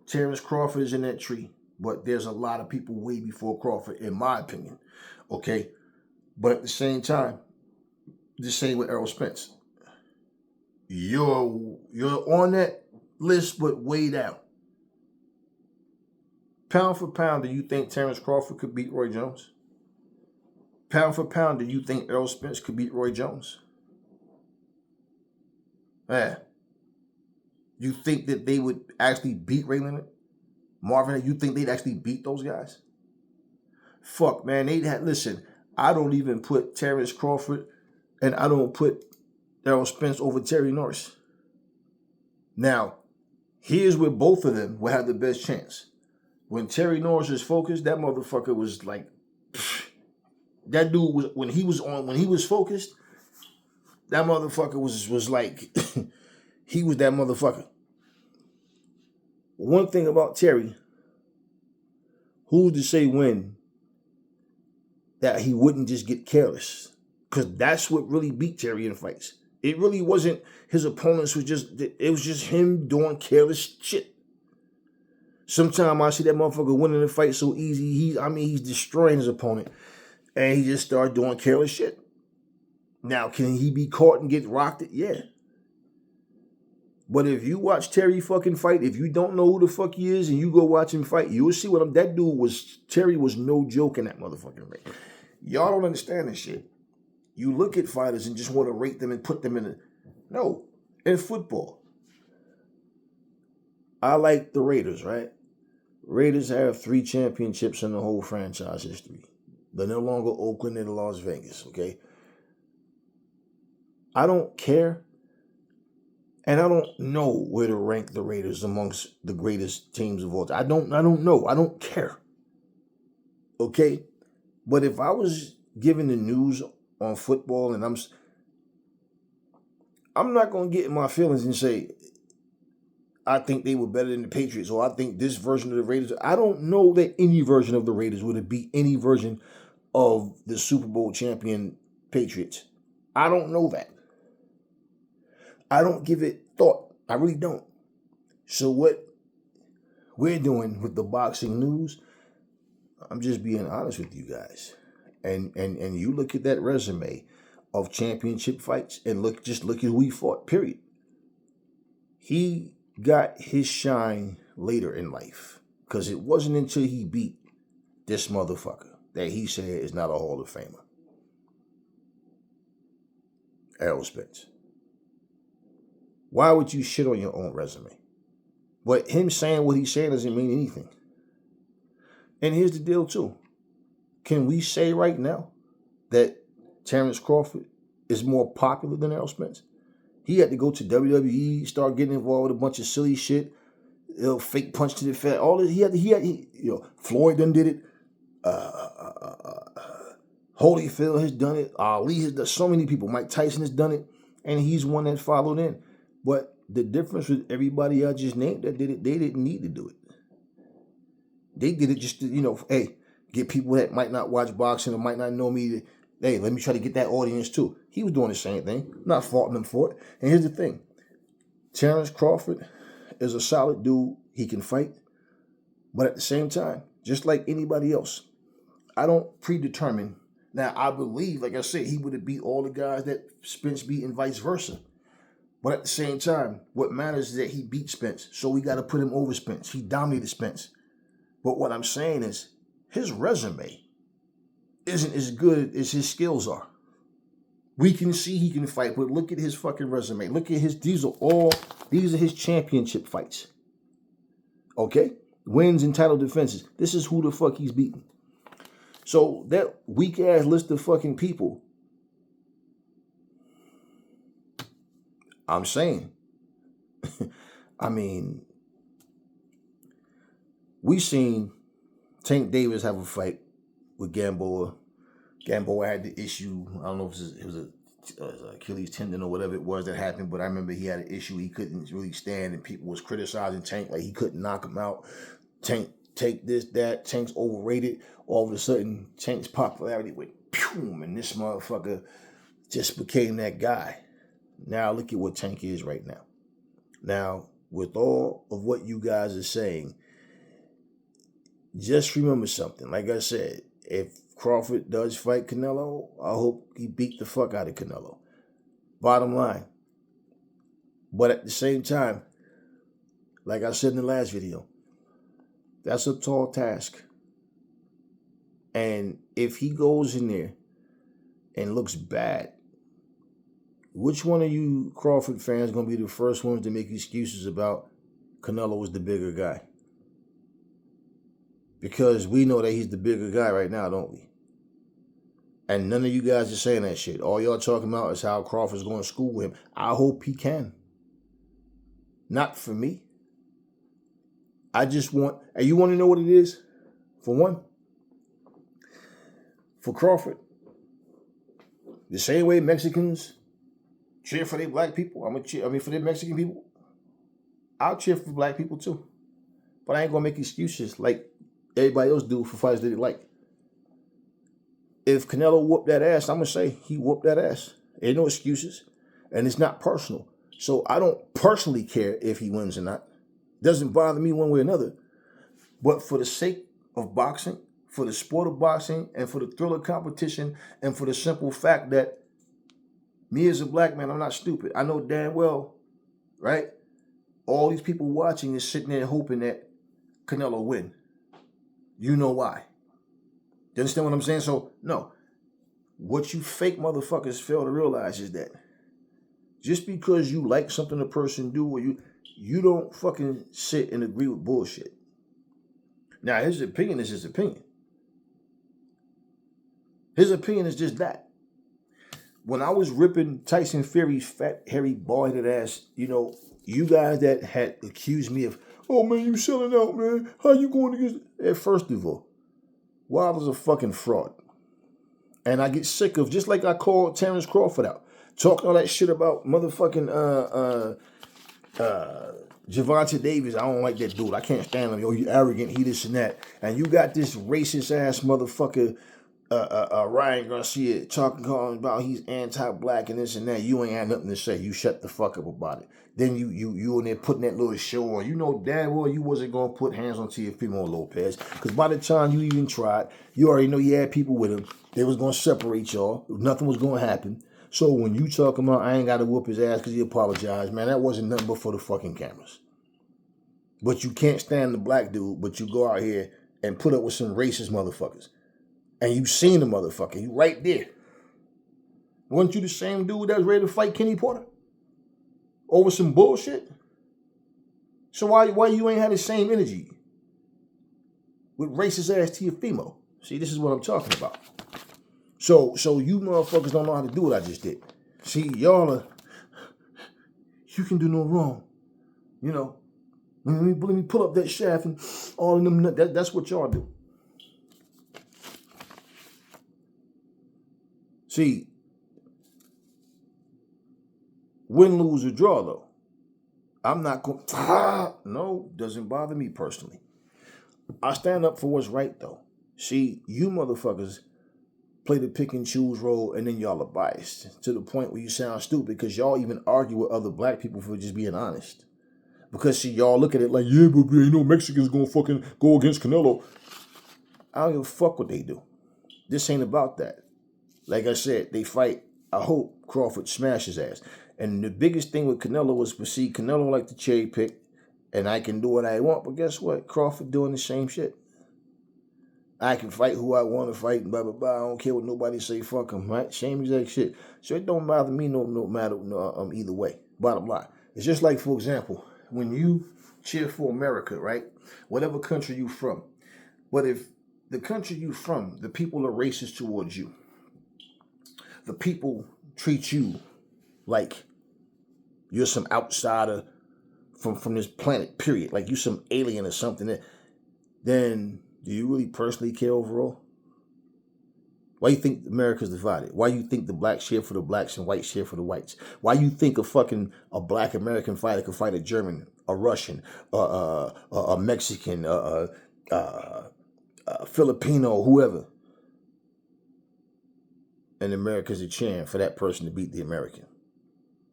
Terrence Crawford is in that tree, but there's a lot of people way before Crawford, in my opinion. Okay? But at the same time, the same with Errol Spence. You're on that list, but way down. Pound for pound, do you think Terrence Crawford could beat Roy Jones? Pound for pound, do you think Errol Spence could beat Roy Jones? Yeah. You think that they would actually beat Ray Leonard? Marvin, you think they'd actually beat those guys? Fuck, man. Listen, I don't even put Terrence Crawford and I don't put Errol Spence over Terry Norris. Now, here's where both of them will have the best chance. When Terry Norris is focused, that motherfucker was like, that dude was, when he was focused, that motherfucker was like, he was that motherfucker. One thing about Terry, who's to say when that he wouldn't just get careless? Because that's what really beat Terry in fights. It really wasn't his opponents, it was just him doing careless shit. Sometimes I see that motherfucker winning the fight so easy, he's destroying his opponent. And he just started doing careless shit. Now, can he be caught and get rocked? Yeah. But if you watch Terry fucking fight, if you don't know who the fuck he is and you go watch him fight, you'll see Terry was no joke in that motherfucking ring. Y'all don't understand this shit. You look at fighters and just want to rate them and put them in no. In football, I like the Raiders, right? Raiders have 3 championships in the whole franchise history. They're no longer Oakland, they're Las Vegas, okay? I don't care, and I don't know where to rank the Raiders amongst the greatest teams of all time. I don't know. I don't care. Okay? But if I was giving the news on football and I'm not going to get in my feelings and say, I think they were better than the Patriots, or I think this version of the Raiders. I don't know that any version of the Raiders would have beat any version of the Super Bowl champion Patriots. I don't know that. I don't give it thought. I really don't. So what we're doing with the boxing news, I'm just being honest with you guys. And you look at that resume of championship fights and look at who he fought, period. He got his shine later in life, because it wasn't until he beat this motherfucker that he said is not a Hall of Famer. Errol Spence. Why would you shit on your own resume? But him saying what he's saying doesn't mean anything. And here's the deal too. Can we say right now that Terrence Crawford is more popular than Errol Spence? He had to go to WWE, start getting involved with a bunch of silly shit, fake punch to the face. All this, Floyd done did it. Holyfield has done it. Ali has done. So many people. Mike Tyson has done it, and he's one that followed in. But the difference with everybody I just named that did it, they didn't need to do it. They did it just to, get people that might not watch boxing or might not know me. Hey, let me try to get that audience too. He was doing the same thing, not faulting them for it. And here's the thing. Terrence Crawford is a solid dude. He can fight. But at the same time, just like anybody else, I don't predetermine. Now, I believe, like I said, he would have beat all the guys that Spence beat and vice versa. But at the same time, what matters is that he beat Spence. So we got to put him over Spence. He dominated Spence. But what I'm saying is, his resume isn't as good as his skills are. We can see he can fight, but look at his fucking resume. Look at these are his championship fights. Okay? Wins and title defenses. This is who the fuck he's beaten. So that weak ass list of fucking people, I'm saying, I mean, we seen Tank Davis have a fight with Gamboa. Gamboa had the issue. I don't know if it was a Achilles tendon or whatever it was that happened, but I remember he had an issue. He couldn't really stand, and people was criticizing Tank like he couldn't knock him out. Tank, take this, that. Tank's overrated. All of a sudden, Tank's popularity went pew, and this motherfucker just became that guy. Now look at what Tank is right now. Now, with all of what you guys are saying, just remember something. Like I said, if Crawford does fight Canelo, I hope he beat the fuck out of Canelo. Bottom line. But at the same time, like I said in the last video, that's a tall task. And if he goes in there and looks bad, which one of you Crawford fans going to be the first ones to make excuses about Canelo was the bigger guy? Because we know that he's the bigger guy right now, don't we? And none of you guys are saying that shit. All y'all talking about is how Crawford's going to school him. I hope he can. Not for me. I just want, and you want to know what it is? For one, for Crawford, the same way Mexicans cheer for their black people, for their Mexican people, I'll cheer for black people too. But I ain't going to make excuses like everybody else do for fighters that they like. If Canelo whooped that ass, I'm going to say he whooped that ass. Ain't no excuses. And it's not personal. So I don't personally care if he wins or not. Doesn't bother me one way or another. But for the sake of boxing, for the sport of boxing, and for the thrill of competition, and for the simple fact that me as a black man, I'm not stupid. I know damn well, right? All these people watching is sitting there hoping that Canelo win. You know why. You understand what I'm saying? So, no. What you fake motherfuckers fail to realize is that Just because you like something a person do, or you don't fucking sit and agree with bullshit. Now, his opinion is his opinion. His opinion is just that. When I was ripping Tyson Fury's fat, hairy, bald-headed ass, you guys that had accused me of, oh man, you selling out, man. How you going against? First of all, Wilder's a fucking fraud. And I get sick of, just like I called Terrence Crawford out, talking all that shit about motherfucking Gervonta Davis. I don't like that dude. I can't stand him. Yo, you arrogant, he this and that. And you got this racist ass motherfucker, Ryan Garcia, talking about he's anti-black and this and that. You ain't had nothing to say. You shut the fuck up about it. Then you in there putting that little show on. You know damn well you wasn't gonna put hands on Teofimo Lopez, because by the time you even tried, you already know you had people with him. They was gonna separate y'all. Nothing was gonna happen. So when you talking about I ain't gotta whoop his ass because he apologized, man, that wasn't nothing but for the fucking cameras. But you can't stand the black dude, but you go out here and put up with some racist motherfuckers. And you seen the motherfucker. You right there. Wasn't you the same dude that was ready to fight Kenny Porter? Over some bullshit? So why you ain't had the same energy with racist ass Teofimo? See, this is what I'm talking about. So you motherfuckers don't know how to do what I just did. See, y'all are, you can do no wrong. Let me pull up that shaft and all of them. That's what y'all do. See, win, lose, or draw, though. I'm not going no, doesn't bother me personally. I stand up for what's right, though. See, you motherfuckers play the pick and choose role, and then y'all are biased to the point where you sound stupid because y'all even argue with other black people for just being honest. Because, see, y'all look at it like, yeah, but Mexicans gonna fucking go against Canelo. I don't give a fuck what they do. This ain't about that. Like I said, they fight. I hope Crawford smashes ass. And the biggest thing with Canelo was, see, Canelo like to cherry pick, and I can do what I want. But guess what? Crawford doing the same shit. I can fight who I want to fight, blah, blah, blah. I don't care what nobody say, fuck them, right? Same exact shit. So it don't bother me no matter either way. Bottom line. It's just like, for example, when you cheer for America, right? Whatever country you from. But if the country you from, the people are racist towards you, the people treat you like you're some outsider from this planet, period. Like you some alien or something. Then do you really personally care overall? Why you think America's divided? Why you think the blacks cheer for the blacks and whites cheer for the whites? Why you think a black American fighter could fight a German, a Russian, a Mexican, a Filipino, whoever? And America's a cheering for that person to beat the American.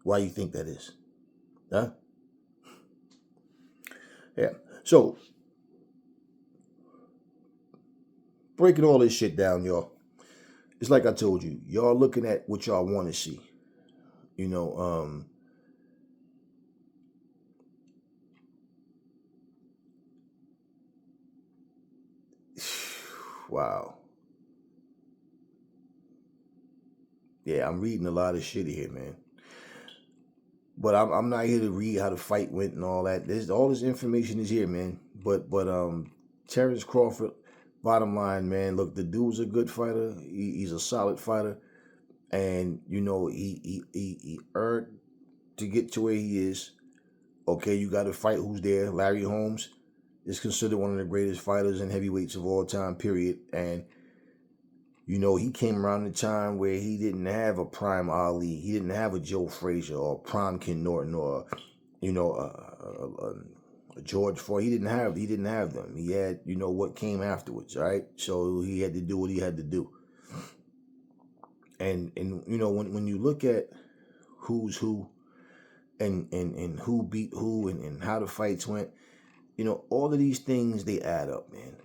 Why you think that is? Huh? Yeah. So, breaking all this shit down, y'all. It's like I told you. Y'all looking at what y'all want to see. Wow. Yeah, I'm reading a lot of shit here, man. But I'm not here to read how the fight went and all that. All this information is here, man. But Terrence Crawford, bottom line, man, look, the dude's a good fighter. He's a solid fighter. And, he earned to get to where he is. Okay, you got to fight who's there. Larry Holmes is considered one of the greatest fighters and heavyweights of all time, period. And, he came around a time where he didn't have a prime Ali. He didn't have a Joe Frazier or prime Ken Norton or, George Floyd. He didn't have them. He had, what came afterwards, right? So he had to do what he had to do. And when you look at who's who and who beat who and how the fights went, all of these things, they add up, man.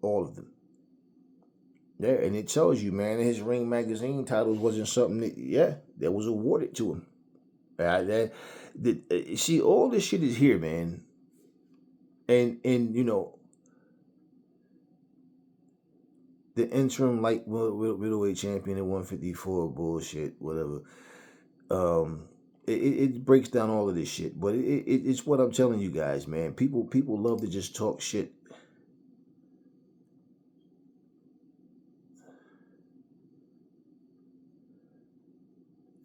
All of them. Yeah, and it tells you, man, his Ring magazine titles wasn't something that was awarded to him. See, all this shit is here, man. And the interim light middleweight champion at 154, bullshit, whatever. It breaks down all of this shit, but it's what I'm telling you guys, man. People love to just talk shit.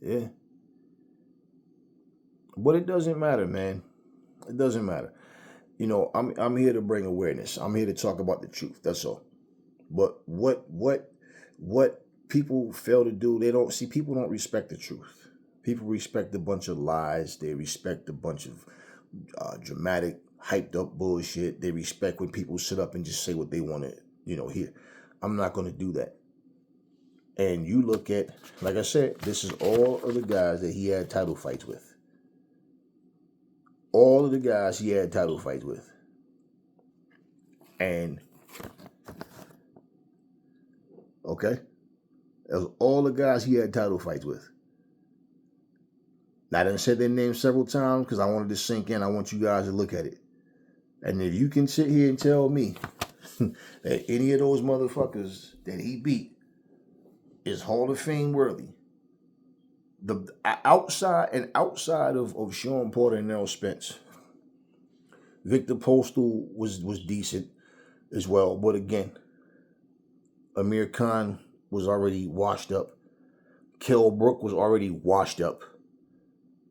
Yeah, but it doesn't matter, man. It doesn't matter. You know, I'm here to bring awareness. I'm here to talk about the truth. That's all. But what people fail to do, they don't see. People don't respect the truth. People respect a bunch of lies. They respect a bunch of dramatic, hyped up bullshit. They respect when people sit up and just say what they want to, hear. I'm not going to do that. And you look at, like I said, this is all of the guys that he had title fights with. All of the guys he had title fights with. And, okay, that was all the guys he had title fights with. Now, I done said their names several times because I wanted to sink in. I want you guys to look at it. And if you can sit here and tell me that any of those motherfuckers that he beat is Hall of Fame worthy, the outside of Sean Porter and Errol Spence, Victor Postal was decent as well. But again, Amir Khan was already washed up. Kell Brook was already washed up.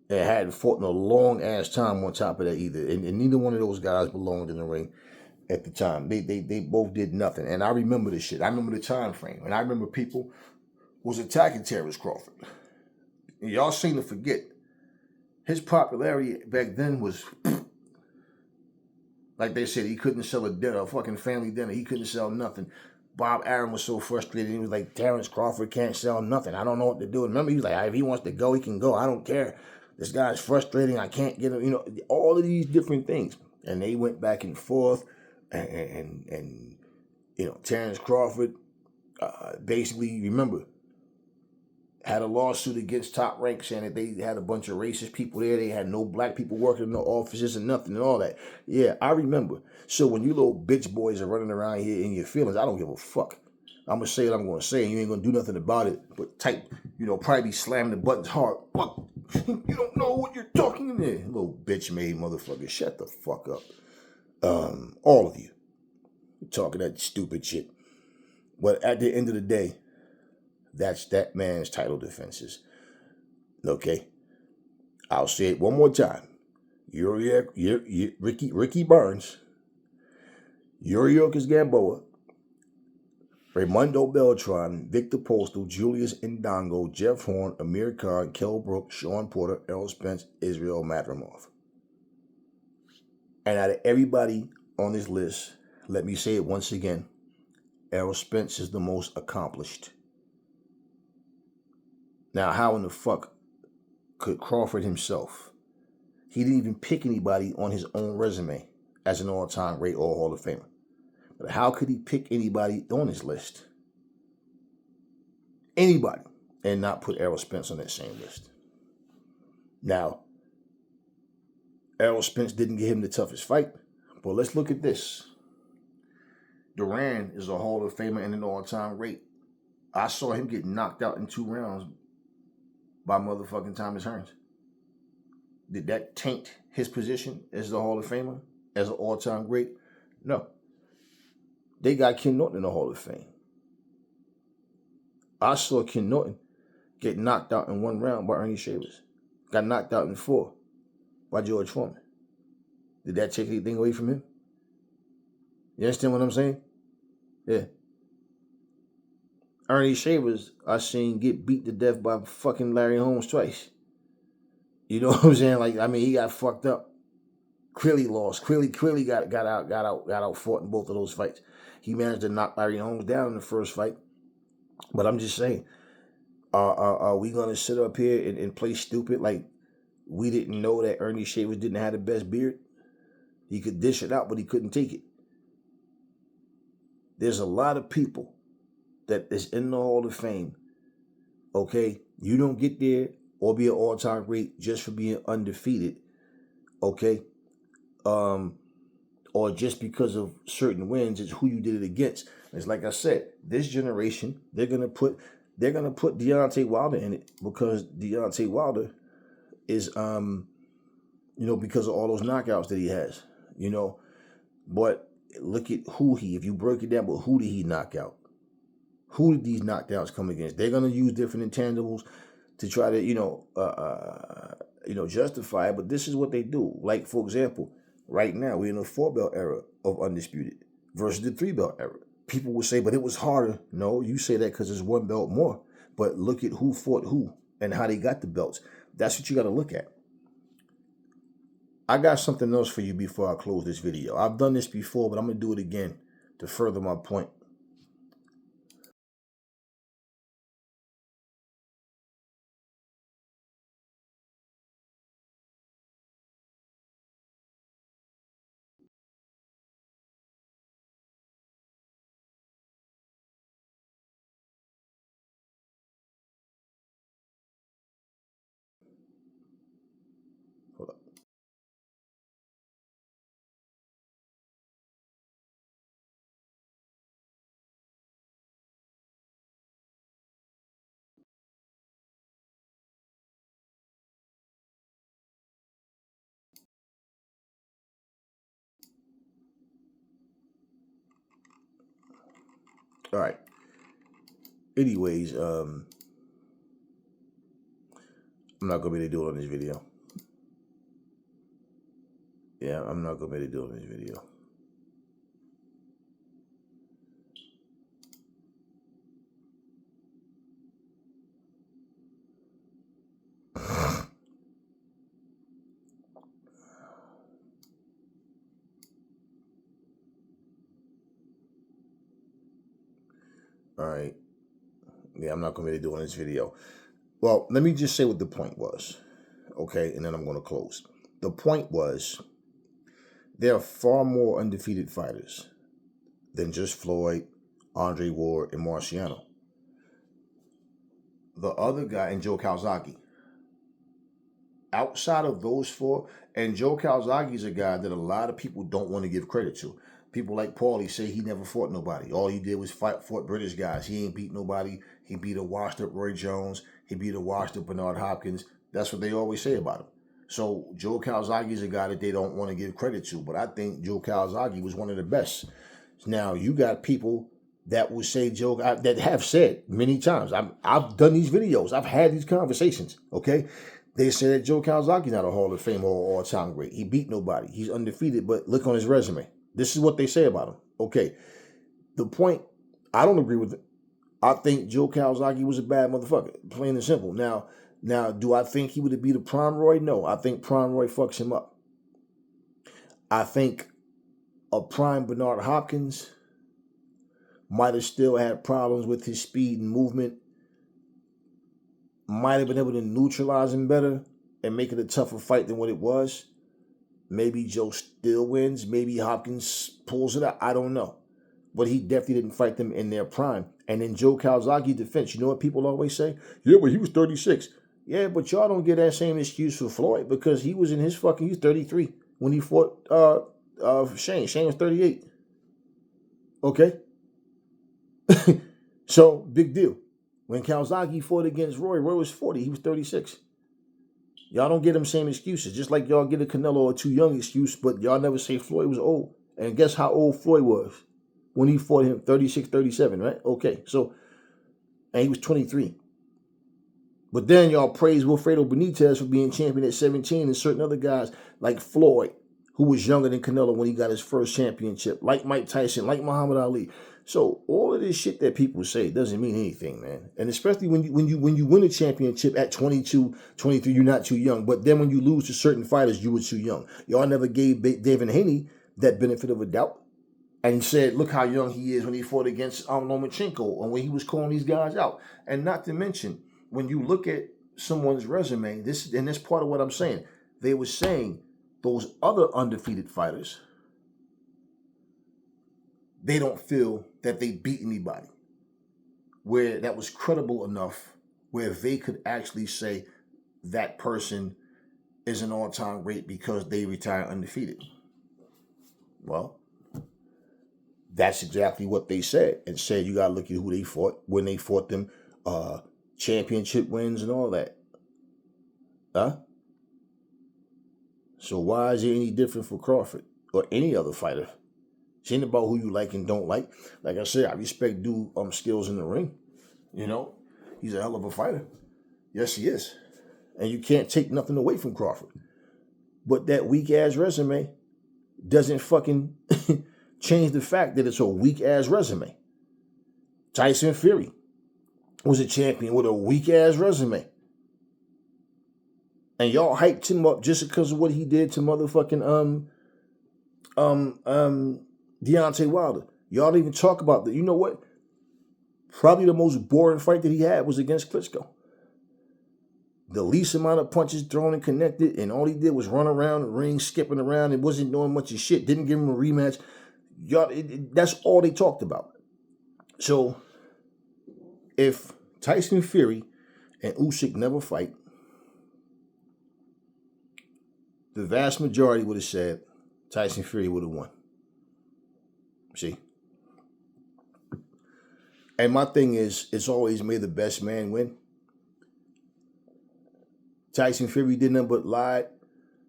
They hadn't fought in a long ass time on top of that either. And neither one of those guys belonged in the ring at the time. They both did nothing. And I remember this shit. I remember the time frame. And I remember people was attacking Terrence Crawford. And y'all seem to forget. His popularity back then was, like they said, he couldn't sell a fucking family dinner. He couldn't sell nothing. Bob Arum was so frustrated. He was like, Terrence Crawford can't sell nothing. I don't know what to do. And remember, he was like, if he wants to go, he can go. I don't care. This guy's frustrating. I can't get him. All of these different things. And they went back and forth. And Terrence Crawford basically, remember, had a lawsuit against Top Rank saying that they had a bunch of racist people there. They had no black people working in the offices and nothing and all that. Yeah, I remember. So when you little bitch boys are running around here in your feelings, I don't give a fuck. I'm going to say what I'm going to say, and you ain't going to do nothing about it. But type, probably be slamming the buttons hard. Fuck. You don't know what you're talking in there. Little bitch-made motherfucker. Shut the fuck up. All of you. You're talking that stupid shit. But at the end of the day, that's that man's title defenses. Okay? I'll say it one more time. Ricky Burns, Yuriorkis Gamboa, Raimundo Beltran, Victor Postal, Julius Indongo, Jeff Horn, Amir Khan, Kell Brook, Sean Porter, Errol Spence, Israel Madrimov. And out of everybody on this list, let me say it once again, Errol Spence is the most accomplished. Now, how in the fuck could Crawford himself, he didn't even pick anybody on his own resume as an all-time great or Hall of Famer. But how could he pick anybody on his list? Anybody. And not put Errol Spence on that same list. Now, Errol Spence didn't give him the toughest fight. But let's look at this. Duran is a Hall of Famer and an all-time great. I saw him get knocked out in 2 rounds by motherfucking Thomas Hearns. Did that taint his position as the Hall of Famer? As an all-time great? No. They got Ken Norton in the Hall of Fame. I saw Ken Norton get knocked out in 1 round by Ernie Shavers. Got knocked out in 4 by George Foreman. Did that take anything away from him? You understand what I'm saying? Yeah. Ernie Shavers, I seen get beat to death by fucking Larry Holmes twice. You know what I'm saying? He got fucked up. Clearly lost. Clearly got out fought in both of those fights. He managed to knock Larry Holmes down in the first fight. But I'm just saying, are we gonna sit up here and play stupid like we didn't know that Ernie Shavers didn't have the best beard? He could dish it out, but he couldn't take it. There's a lot of people that is in the Hall of Fame. Okay, you don't get there or be an all-time great just for being undefeated. Okay, or just because of certain wins. It's who you did it against. It's like I said, this generation, they're gonna put Deontay Wilder in it because Deontay Wilder is because of all those knockouts that he has, But look at if you break it down, but who did he knock out? Who did these knockdowns come against? They're gonna use different intangibles to try to justify it, but this is what they do. Like, for example, right now we're in a 4-belt era of Undisputed versus the 3-belt era. People will say, but it was harder. No, you say that because it's 1 belt more. But look at who fought who and how they got the belts. That's what you got to look at. I got something else for you before I close this video. I've done this before, but I'm going to do it again to further my point. Hold up. All right. Anyways, I'm not going to be able to do it on this video. Yeah, I'm not going to be able to do it on this video. All right. Yeah, I'm not going to be able to do it on this video. Well, let me just say what the point was. Okay, and then I'm going to close. The point was there are far more undefeated fighters than just Floyd, Andre Ward, and Marciano. The other guy, and Joe Calzaghe. Outside of those 4, and Joe Calzaghe is a guy that a lot of people don't want to give credit to. People like Paulie say he never fought nobody. All he did was fought British guys. He ain't beat nobody. He beat a washed up Roy Jones. He beat a washed up Bernard Hopkins. That's what they always say about him. So Joe Calzaghe is a guy that they don't want to give credit to. But I think Joe Calzaghe was one of the best. Now, you got people that will say that have said many times. I've done these videos. I've had these conversations, okay? They say that Joe Calzaghe not a Hall of Fame or all-time great. He beat nobody. He's undefeated, but look on his resume. This is what they say about him. Okay, the point, I don't agree with it. I think Joe Calzaghe was a bad motherfucker, plain and simple. Now, do I think he would have beat a Prime Roy? No, I think Prime Roy fucks him up. I think a Prime Bernard Hopkins might have still had problems with his speed and movement, might have been able to neutralize him better and make it a tougher fight than what it was. Maybe Joe still wins. Maybe Hopkins pulls it out. I don't know. But he definitely didn't fight them in their prime. And in Joe Calzaghe's defense, you know what people always say? Yeah, but he was 36. Yeah, but y'all don't get that same excuse for Floyd because he was in his he was 33 when he fought Shane. Shane was 38. Okay? So, big deal. When Calzaghe fought against Roy was 40. He was 36. Y'all don't get them same excuses. Just like y'all get a Canelo or too young excuse, but y'all never say Floyd was old. And guess how old Floyd was when he fought him? 36, 37, right? Okay, so, and he was 23. But then y'all praise Wilfredo Benitez for being champion at 17 and certain other guys like Floyd, who was younger than Canelo when he got his first championship, like Mike Tyson, like Muhammad Ali. So all of this shit that people say doesn't mean anything, man. And especially when you win a championship at 22, 23, you're not too young. But then when you lose to certain fighters, you were too young. Y'all never gave David Haney that benefit of a doubt and said, look how young he is when he fought against Lomachenko and when he was calling these guys out. And not to mention, when you look at someone's resume, this part of what I'm saying, they were saying those other undefeated fighters, they don't feel that they beat anybody where that was credible enough where they could actually say that person is an all-time great because they retire undefeated. Well, That's exactly what they said, and said you gotta look at who they fought when they fought them championship wins and all that. Huh? So why is it any different for Crawford or any other fighter? It ain't about who you like and don't like. Like I said, I respect dude skills in the ring. You know, he's a hell of a fighter. Yes, he is. And you can't take nothing away from Crawford. But that weak-ass resume doesn't fucking change the fact that it's a weak-ass resume. Tyson Fury was a champion with a weak-ass resume. And y'all hyped him up just because of what he did to motherfucking Deontay Wilder. Y'all didn't even talk about that. You know what? Probably the most boring fight that he had was against Klitschko. The least amount of punches thrown and connected, and all he did was run around the ring, skipping around, and wasn't doing much of shit. Didn't give him a rematch. Y'all, that's all they talked about. So, if Tyson Fury and Usyk never fight, the vast majority would have said Tyson Fury would have won. See? And my thing is, it's always made the best man win. Tyson Fury did nothing but lied,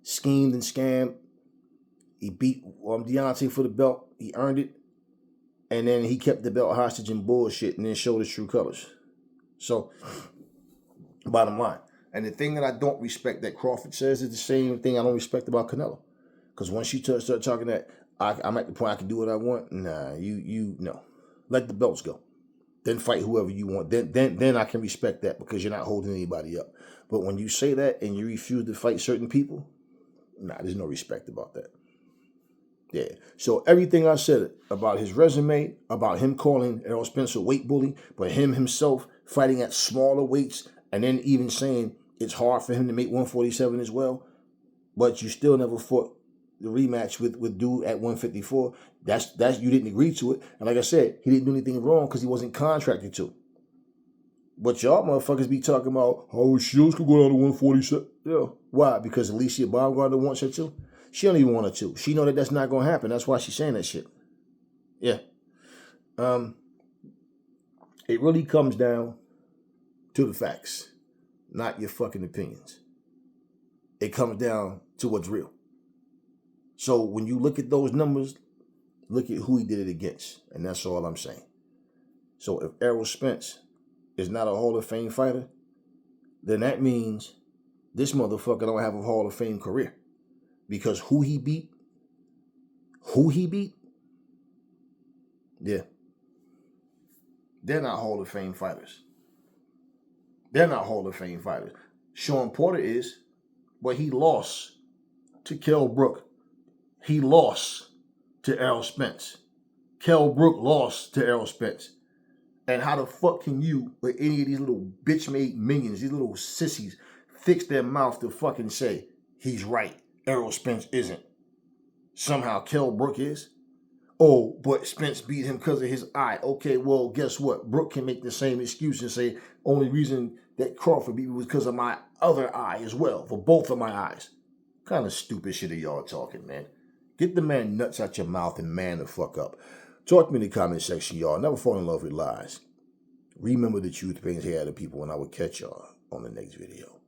schemed and scammed. He beat Deontay for the belt. He earned it. And then he kept the belt hostage and bullshit and then showed his true colors. So, bottom line. And the thing that I don't respect that Crawford says is the same thing I don't respect about Canelo. Because once you start talking that I'm at the point I can do what I want, nah, no. Let the belts go. Then fight whoever you want. Then I can respect that because you're not holding anybody up. But when you say that and you refuse to fight certain people, nah, there's no respect about that. Yeah. So everything I said about his resume, about him calling Errol Spence a weight bully, but him himself fighting at smaller weights, and then even saying it's hard for him to make 147 as well, but you still never fought the rematch with dude at 154. That's you didn't agree to it. And like I said, he didn't do anything wrong because he wasn't contracted to. But y'all motherfuckers be talking about, oh, Shields could go down to 147. Yeah. Why? Because Alicia Baumgartner wants her to? She don't even want her to. She know that that's not going to happen. That's why she's saying that shit. Yeah. It really comes down to the facts, not your fucking opinions. It comes down to what's real. So when you look at those numbers, look at who he did it against. And that's all I'm saying. So if Errol Spence is not a Hall of Fame fighter, then that means this motherfucker don't have a Hall of Fame career. Because who he beat, yeah, they're not Hall of Fame fighters. They're not Hall of Fame fighters. Sean Porter is, but he lost to Kell Brook. He lost to Errol Spence. Kell Brook lost to Errol Spence. And how the fuck can you, with any of these little bitch-made minions, these little sissies, fix their mouth to fucking say, he's right, Errol Spence isn't. Somehow Kell Brook is? Oh, but Spence beat him because of his eye. Okay, well, guess what? Brook can make the same excuse and say, only reason that Crawford beat me was because of my other eye as well, for both of my eyes. What kind of stupid shit are y'all talking, man? Get the man nuts out your mouth and man the fuck up. Talk to me in the comment section, y'all. Never fall in love with lies. Remember the truth pains hair to people, and I will catch y'all on the next video.